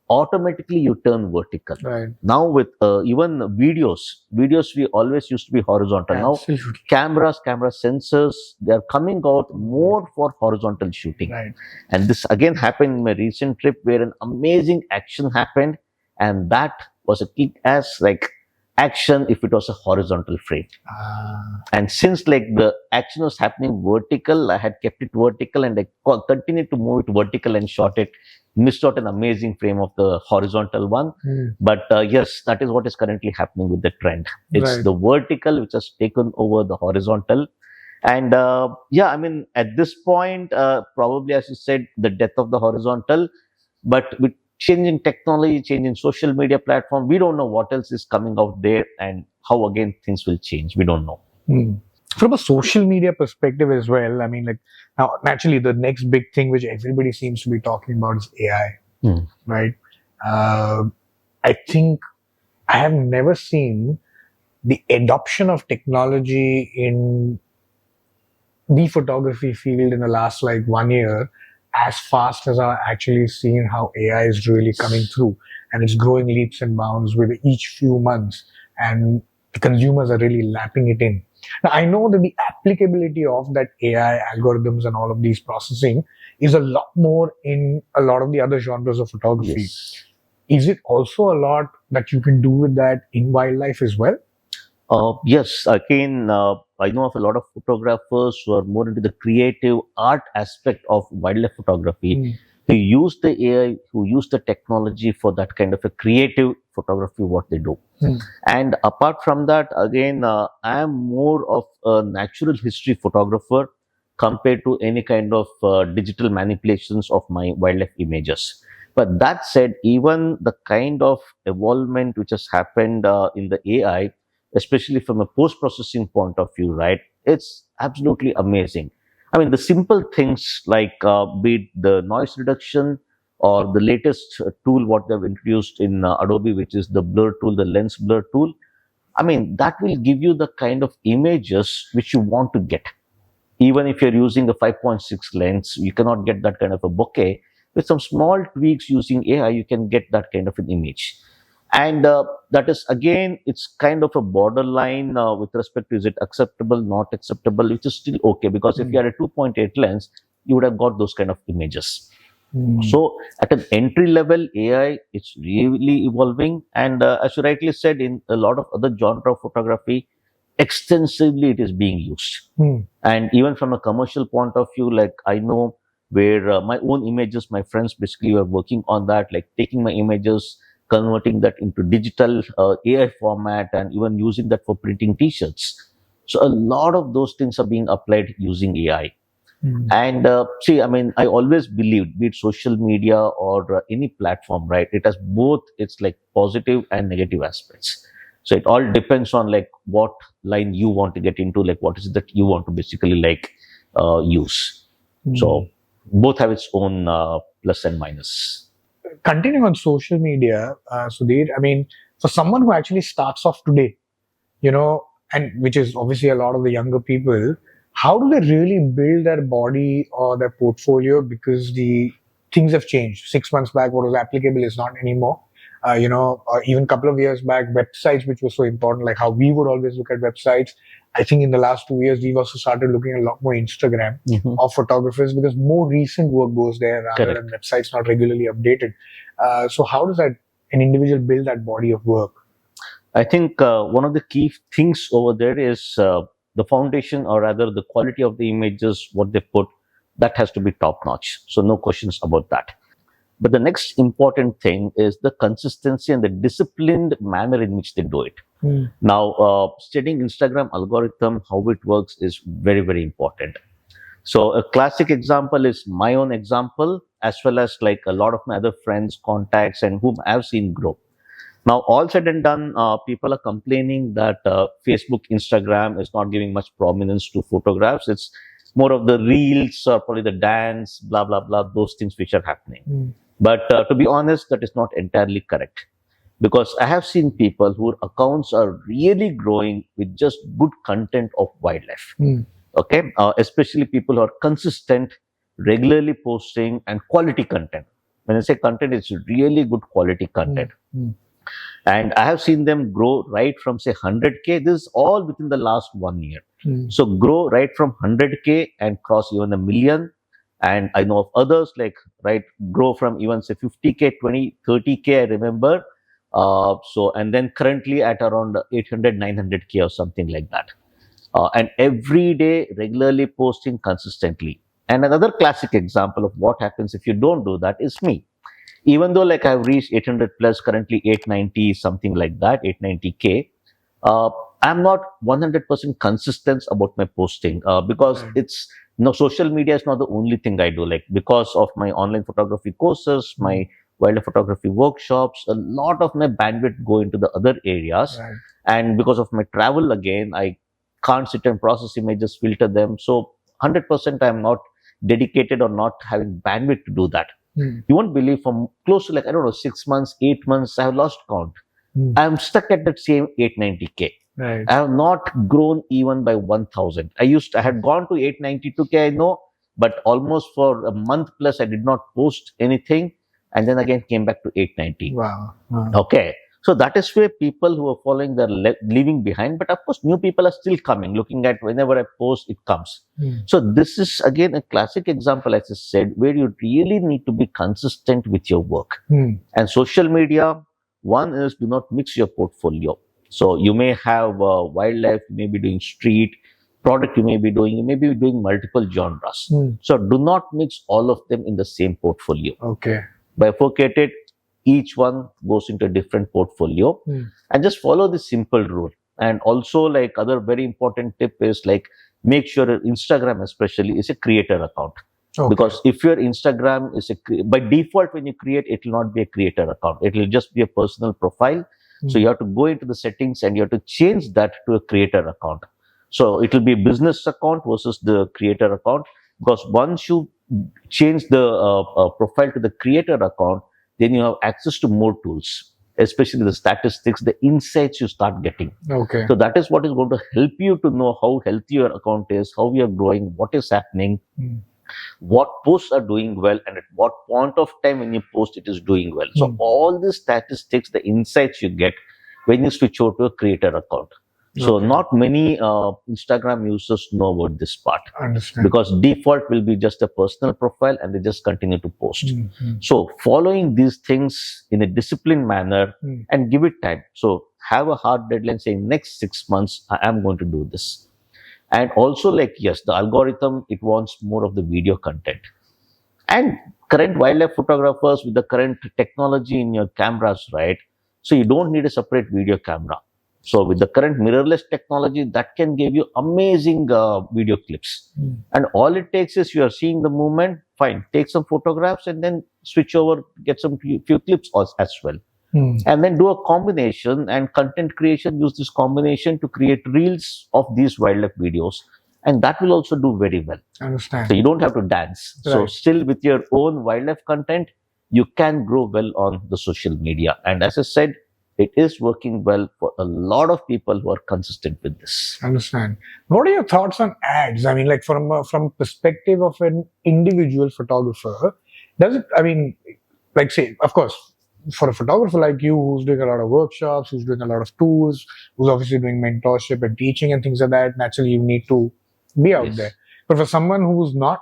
automatically you turn vertical. Right. Now with even videos we always used to be horizontal. Absolutely. Now camera sensors, they are coming out more for horizontal shooting. Right. And this again happened in my recent trip where an amazing action happened, and that was a kick-ass like action if it was a horizontal frame. And since like the action was happening vertical, I had kept it vertical and I continued to move it vertical and shot it. Missed out an amazing frame of the horizontal one. But yes, that is what is currently happening with the trend. It's the vertical which has taken over the horizontal. And I mean, at this point, probably as you said, the death of the horizontal, but with changing technology, changing social media platform, we don't know what else is coming out there and how again things will change. We don't know. From a social media perspective as well, I mean, like now, naturally, the next big thing which everybody seems to be talking about is AI, right? I think I have never seen the adoption of technology in the photography field in the last like 1 year as fast as I've actually seen how AI is really coming through, and it's growing leaps and bounds with each few months, and the consumers are really lapping it in. Now, I know that the applicability of that AI algorithms and all of these processing is a lot more in a lot of the other genres of photography. Yes. Is it also a lot that you can do with that in wildlife as well? Yes, again, I know of a lot of photographers who are more into the creative art aspect of wildlife photography. Who use the AI, who use the technology for that kind of a creative photography, what they do. And apart from that, again, I am more of a natural history photographer compared to any kind of digital manipulations of my wildlife images. But that said, even the kind of evolvement which has happened in the AI, especially from a post-processing point of view, right? It's absolutely amazing. I mean, the simple things like be it the noise reduction or the latest tool what they've introduced in Adobe, which is the blur tool, the lens blur tool. I mean, that will give you the kind of images which you want to get. Even if you're using a 5.6 lens, you cannot get that kind of a bokeh. With some small tweaks using AI, you can get that kind of an image. And that is, again, it's kind of a borderline with respect to is it acceptable, not acceptable, which is still okay. Because if you had a 2.8 lens, you would have got those kind of images. So at an entry level AI, it's really evolving. And as you rightly said, in a lot of other genre of photography, extensively it is being used. And even from a commercial point of view, like I know where my own images, my friends basically were working on that, like taking my images, converting that into digital AI format, and even using that for printing t-shirts. So a lot of those things are being applied using AI. And see, I mean, I always believed, be it social media or any platform, right? It has both its like positive and negative aspects. So it all depends on like what line you want to get into, like what is it that you want to basically like use. So both have its own plus and minus. Continuing on social media, Sudhir, I mean, for someone who actually starts off today, and which is obviously a lot of the younger people, how do they really build their body or their portfolio? Because the things have changed. 6 months back, what was applicable is not anymore. Even a couple of years back, websites, which was so important, like how we would always look at websites. I think in the last 2 years, we've also started looking a lot more Instagram of photographers because more recent work goes there rather than websites not regularly updated. So how does an individual build that body of work? I think one of the key things over there is the foundation, or rather the quality of the images, what they put, that has to be top notch. So no questions about that. But the next important thing is the consistency and the disciplined manner in which they do it. Now, studying Instagram algorithm, how it works is very, very important. So a classic example is my own example, as well as like a lot of my other friends, contacts, and whom I've seen grow. Now, all said and done, people are complaining that Facebook, Instagram is not giving much prominence to photographs. It's more of the reels or probably the dance, blah, blah, blah, those things which are happening. But to be honest, that is not entirely correct. Because I have seen people whose accounts are really growing with just good content of wildlife. Okay, especially people who are consistent, regularly posting, and quality content. When I say content, it's really good quality content. And I have seen them grow right from say 100K. This is all within the last 1 year. So grow right from 100K and cross even a million. And I know of others like grow from even say 50K, 20, 30K. I remember. And then currently at around 800, 900K or something like that. And every day regularly posting consistently. And another classic example of what happens if you don't do that is me. Even though like I've reached 800 plus, currently 890, something like that, 890K, I'm not 100% consistent about my posting because it's social media is not the only thing I do. Like because of my online photography courses, my wildlife photography workshops, a lot of my bandwidth go into the other areas. And because of my travel, again, I can't sit and process images, filter them. So 100% I'm not dedicated or not having bandwidth to do that. You won't believe from close to like, I don't know, 6 months, 8 months, I have lost count. I'm stuck at that same 890K. I have not grown even by 1,000. I had gone to 892K, I know, but almost for a month plus, I did not post anything. And then again came back to 890. Wow. Okay. So that is where people who are following, they're leaving behind. But of course, new people are still coming, looking at whenever I post, it comes. So this is again a classic example, as I said, where you really need to be consistent with your work. And social media, one is do not mix your portfolio. So you may have wildlife, you may be doing street, product you may be doing multiple genres. So do not mix all of them in the same portfolio. Okay. Bifurcate it. Each one goes into a different portfolio and just follow this simple rule. And also like other very important tip is like make sure Instagram especially is a creator account. Okay. Because if your Instagram is by default, when you create, it will not be a creator account. It will just be a personal profile. So you have to go into the settings and you have to change that to a creator account. So it will be a business account versus the creator account. Because once you change the profile to the creator account, then you have access to more tools, especially the statistics, the insights you start getting. Okay. So that is what is going to help you to know how healthy your account is, how you are growing, what is happening, what posts are doing well, and at what point of time when you post it is doing well. So all the statistics, the insights you get when you switch over to a creator account. So not many Instagram users know about this part. Understand. Because default will be just a personal profile and they just continue to post. So following these things in a disciplined manner and give it time. So have a hard deadline saying next 6 months I am going to do this. And also, like, yes, the algorithm, it wants more of the video content. And current wildlife photographers with the current technology in your cameras, right? So you don't need a separate video camera. So with the current mirrorless technology, that can give you amazing video clips. And all it takes is you are seeing the movement, fine, take some photographs and then switch over, get some few clips as well. And then do a combination, and content creation, use this combination to create reels of these wildlife videos. And that will also do very well. Understand. So you don't have to dance. Right. So still with your own wildlife content, you can grow well on the social media. And as I said, it is working well for a lot of people who are consistent with this. Understand. What are your thoughts on ads? I mean, like from perspective of an individual photographer, does it, I mean, like say, of course, for a photographer like you who's doing a lot of workshops, who's doing a lot of tours, who's obviously doing mentorship and teaching and things like that, naturally you need to be out there. But for someone who's not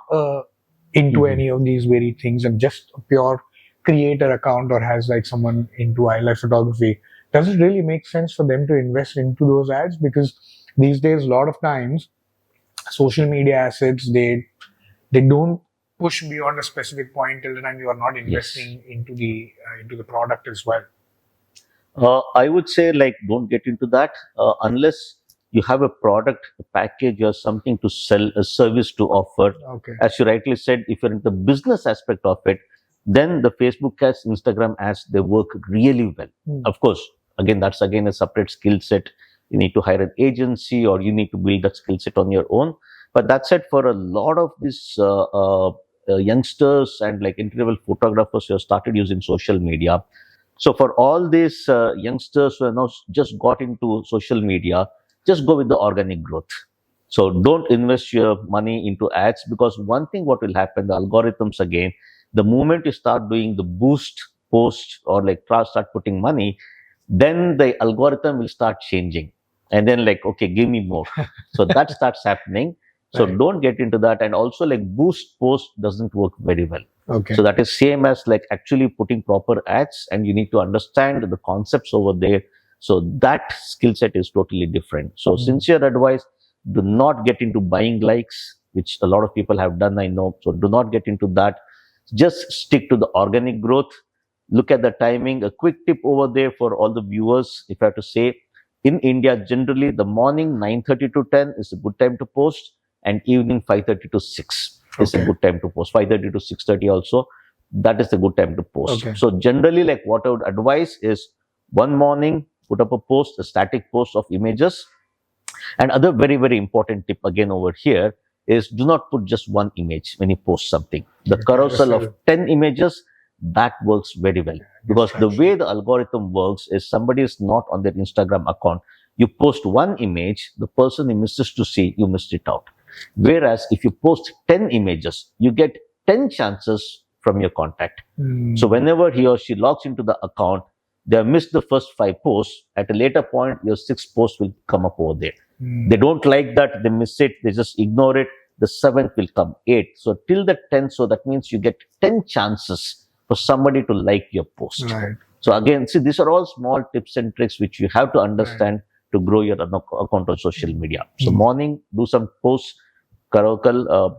into any of these very things and just a pure creator account or has like someone into wildlife photography, does it really make sense for them to invest into those ads? Because these days, a lot of times, social media assets, they don't push beyond a specific point till the time you are not investing into the product as well. I would say, like, don't get into that unless you have a product, a package, or something to sell, a service to offer. Okay. As you rightly said, if you're in the business aspect of it, then the Facebook ads, Instagram ads, they work really well. Of course, again, that's again a separate skill set. You need to hire an agency or you need to build that skill set on your own. But that said, for a lot of these youngsters and like entry-level photographers who have started using social media. So for all these youngsters who have now just got into social media, just go with the organic growth. So don't invest your money into ads, because one thing what will happen, the algorithms again, the moment you start doing the boost post or like start putting money, then the algorithm will start changing. And then like, okay, give me more. So that starts happening. So don't get into that. And also like boost post doesn't work very well. Okay. So that is same as like actually putting proper ads, and you need to understand the concepts over there. So that skill set is totally different. So sincere advice, do not get into buying likes, which a lot of people have done, I know. So do not get into that. Just stick to the organic growth. Look at the timing. A quick tip over there for all the viewers, if I have to say, in India, generally the morning 9:30 to 10 is a good time to post, and evening 5:30 to 6 is a good time to post. 5:30 to 6:30 also, that is a good time to post. Okay. So generally, like what I would advise is one morning, put up a post, a static post of images. And other very, very important tip again over here is do not put just one image when you post something. The carousel of 10 images, that works very well. Because the way the algorithm works is somebody is not on their Instagram account. You post one image, the person who misses to see, you missed it out. Whereas if you post 10 images, you get 10 chances from your contact. So whenever he or she logs into the account, they have missed the first 5 posts. At a later point, your 6th post will come up over there. They don't like that, they miss it, they just ignore it. The 7th will come, 8th. So till the 10th, so that means you get 10 chances for somebody to like your post. Right. So again, see, these are all small tips and tricks which you have to understand to grow your account on social media. So morning, do some posts, karaoke,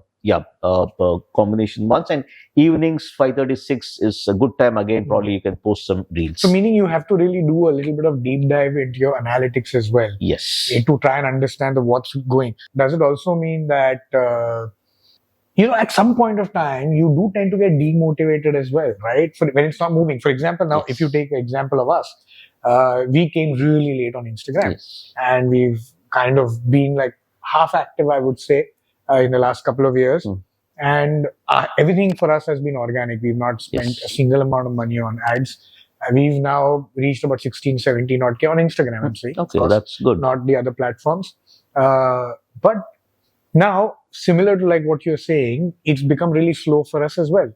combination once, and evenings 5:36 is a good time. Again, probably you can post some reels. So meaning you have to really do a little bit of deep dive into your analytics as well. Yes. To try and understand what's going. Does it also mean that at some point of time, you do tend to get demotivated as well, right? When it's not moving. For example, now, if you take an example of us, we came really late on Instagram, and we've kind of been like half active, I would say, in the last couple of years. And everything for us has been organic. We've not spent a single amount of money on ads. We've now reached about 16, 17 odd K on Instagram, I'm saying. Okay, that's good. Not the other platforms. But now, similar to like what you're saying, it's become really slow for us as well.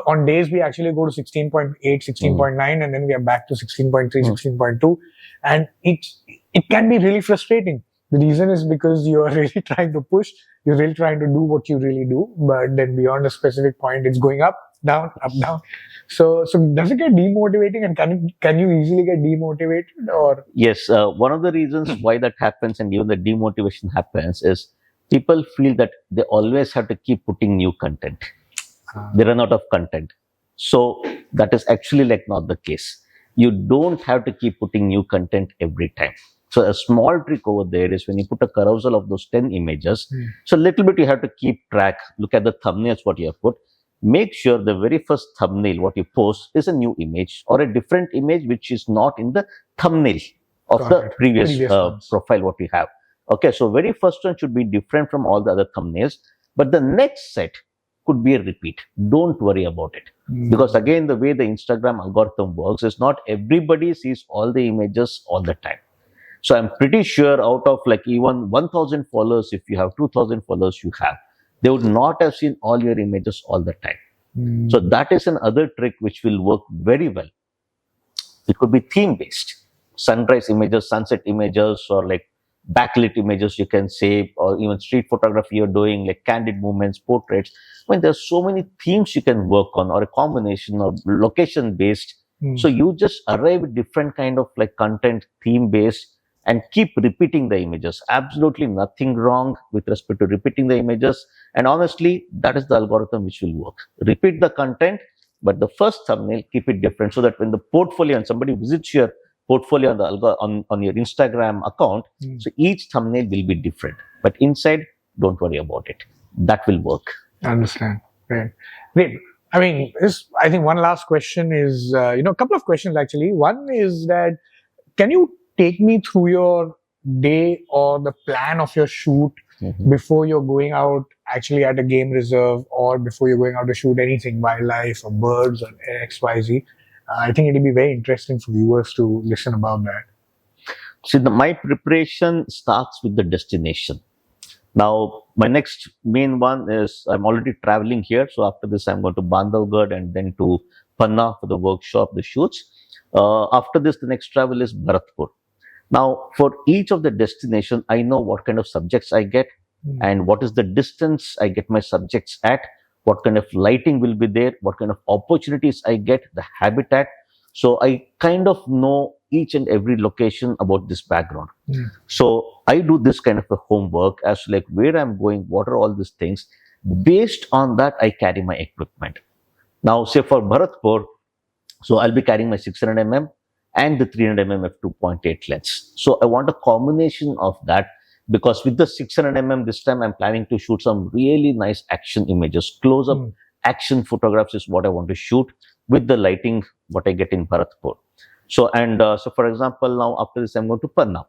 On days we actually go to 16.8, 16.9, and then we are back to 16.3, 16.2. And it can be really frustrating. The reason is because you are really trying to push, you're really trying to do what you really do, but then beyond a specific point, it's going up, down, up, down. So does it get demotivating, and can you easily get demotivated? Or yes, one of the reasons why that happens and even the demotivation happens is people feel that they always have to keep putting new content. They run out of content. So that is actually like not the case. You don't have to keep putting new content every time. So a small trick over there is when you put a carousel of those 10 images, so a little bit you have to keep track, look at the thumbnails, what you have put. Make sure the very first thumbnail, what you post, is a new image or a different image which is not in the thumbnail of the previous profile what you have. Okay, so very first one should be different from all the other thumbnails, but the next set could be a repeat. Don't worry about it. Because again, the way the Instagram algorithm works is not everybody sees all the images all the time. So I'm pretty sure out of like even 1,000 followers, if you have 2,000 followers you have, they would not have seen all your images all the time. So that is another trick which will work very well. It could be theme based. Sunrise images, sunset images, or like backlit images you can say, or even street photography you're doing, like candid movements, portraits. I mean, there's so many themes you can work on, or a combination of location based. So you just arrive with different kind of like content, theme based, and keep repeating the images. Absolutely nothing wrong with respect to repeating the images. And honestly, that is the algorithm which will work. Repeat the content, but the first thumbnail, keep it different, so that when the portfolio and somebody visits your portfolio on the on your Instagram account, so each thumbnail will be different. But inside, don't worry about it. That will work. I understand. Right. Great. I mean, I think one last question is, a couple of questions actually. One is that, can you take me through your day or the plan of your shoot before you're going out actually at a game reserve, or before you're going out to shoot anything, wildlife or birds or XYZ? I think it'll be very interesting for viewers to listen about that. See, my preparation starts with the destination. Now, my next main one is I'm already traveling here. So after this, I'm going to Bandhavgarh and then to Panna for the workshop, the shoots. After this, the next travel is Bharatpur. Now, for each of the destination, I know what kind of subjects I get and what is the distance I get my subjects at, what kind of lighting will be there, what kind of opportunities I get, the habitat. So I kind of know each and every location about this background. So I do this kind of a homework as to like where I'm going, what are all these things. Based on that, I carry my equipment. Now, say for Bharatpur, so I'll be carrying my 600mm and the 300mm f2.8 lens. So I want a combination of that, because with the 600mm this time I'm planning to shoot some really nice action images. Close-up action photographs is what I want to shoot with the lighting what I get in Bharatpur. So so for example, now after this I'm going to Panna.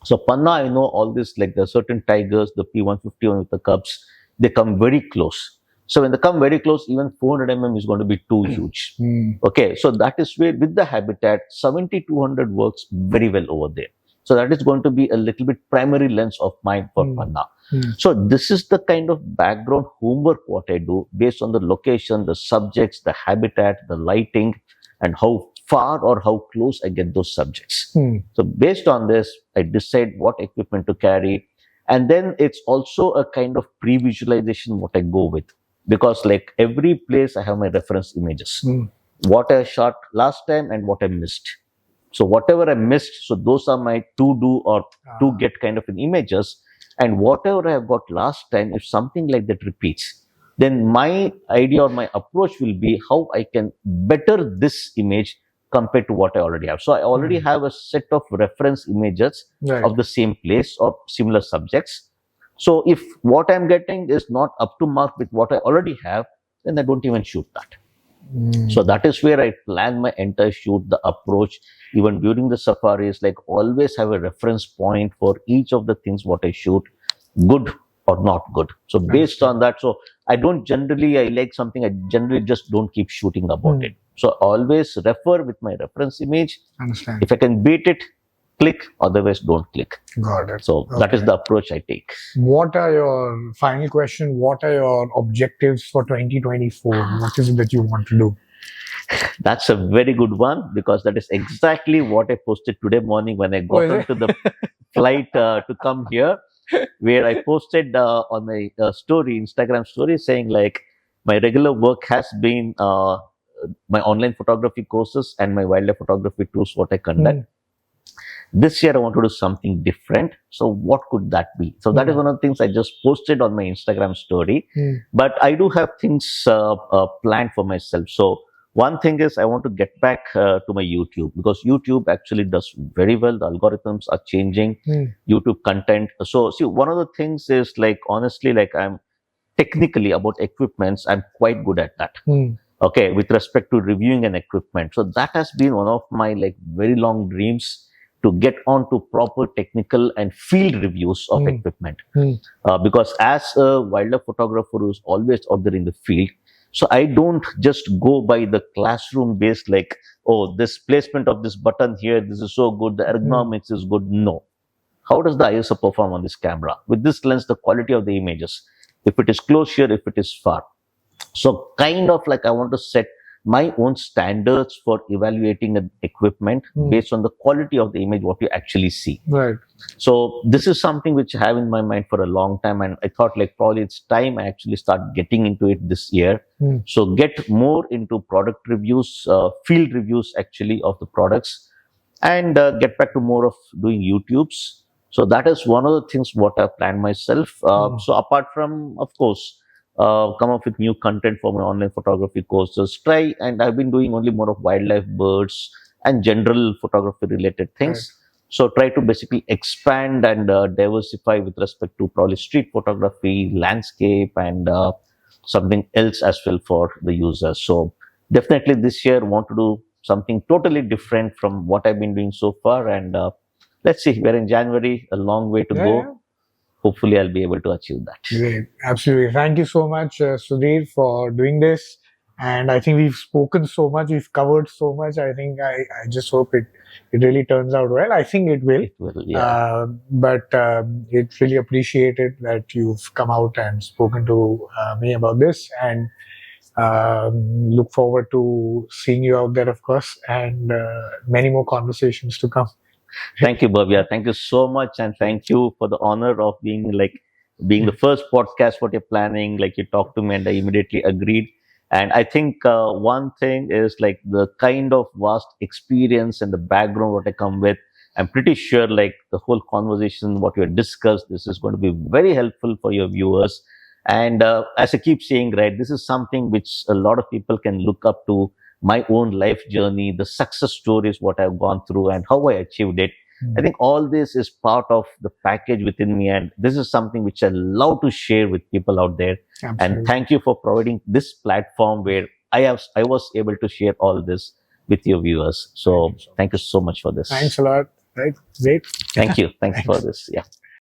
So Panna, I know all this, like there are certain tigers, the P151 with the cubs, they come very close. So when they come very close, even 400mm is going to be too huge. Okay, so that is where with the habitat, 70-200 works very well over there. So that is going to be a little bit primary lens of mine for Panna. So this is the kind of background homework what I do based on the location, the subjects, the habitat, the lighting, and how far or how close I get those subjects. So based on this, I decide what equipment to carry. And then it's also a kind of pre-visualization what I go with. Because like every place I have my reference images. What I shot last time and what I missed. So whatever I missed, so those are my to do or to get kind of an images. And whatever I have got last time, if something like that repeats, then my idea or my approach will be how I can better this image compared to what I already have. So I already have a set of reference images of the same place or similar subjects. So if what I'm getting is not up to mark with what I already have, then I don't even shoot that. So that is where I plan my entire shoot, the approach, even during the safaris, like always have a reference point for each of the things what I shoot, good or not good. So based on that, so I like something, I generally just don't keep shooting about it. So always refer with my reference image. Understand. If I can beat it, click, otherwise don't click. Got it. So that is the approach I take. What are your final question? What are your objectives for 2024? What is it that you want to do? That's a very good one, because that is exactly what I posted today morning when I got onto the flight to come here, where I posted on my Instagram story, saying like my regular work has been my online photography courses and my wildlife photography tours what I conduct. This year I want to do something different. So what could that be? So that is one of the things I just posted on my Instagram story. But I do have things planned for myself. So one thing is I want to get back to my YouTube, because YouTube actually does very well. The algorithms are changing YouTube content. So see, one of the things is like, honestly, like I'm technically about equipments, I'm quite good at that. Okay, with respect to reviewing an equipment. So that has been one of my like very long dreams, to get on to proper technical and field reviews of equipment. Because as a wildlife photographer who's always out there in the field, so I don't just go by the classroom based like, oh, this placement of this button here, this is so good, the ergonomics is good. No. How does the ISO perform on this camera? With this lens, the quality of the images, if it is close here, if it is far. So kind of like I want to set my own standards for evaluating an equipment based on the quality of the image, what you actually see. Right. So this is something which I have in my mind for a long time, and I thought like probably it's time I actually start getting into it this year. So get more into product reviews, field reviews actually of the products, and get back to more of doing YouTubes. So that is one of the things what I planned myself. So apart from, of course, come up with new content for my online photography courses, and I've been doing only more of wildlife, birds, and general photography related things. Right. So try to basically expand and diversify with respect to probably street photography, landscape, and something else as well for the users. So definitely this year want to do something totally different from what I've been doing so far. And let's see, we're in January, a long way to go. Yeah. Hopefully I'll be able to achieve that. Great. Absolutely. Thank you so much, Sudhir, for doing this. And I think we've spoken so much, we've covered so much. I think I just hope it really turns out well. I think it will. It will, yeah. But it's really appreciated that you've come out and spoken to me about this, and look forward to seeing you out there, of course, and many more conversations to come. Thank you, Bhavya. Thank you so much, and thank you for the honor of being the first podcast what you're planning. Like, you talked to me and I immediately agreed. And I think one thing is like the kind of vast experience and the background what I come with. I'm pretty sure like the whole conversation what we have discussed, this is going to be very helpful for your viewers. And as I keep saying, right, this is something which a lot of people can look up to. My own life journey, the success stories, what I've gone through and how I achieved it. I think all this is part of the package within me, and this is something which I love to share with people out there. Absolutely. And thank you for providing this platform where I was able to share all this with your viewers. So thank you so much for this. Thanks a lot. Right. Great. Thank you. Thank you for this. Yeah.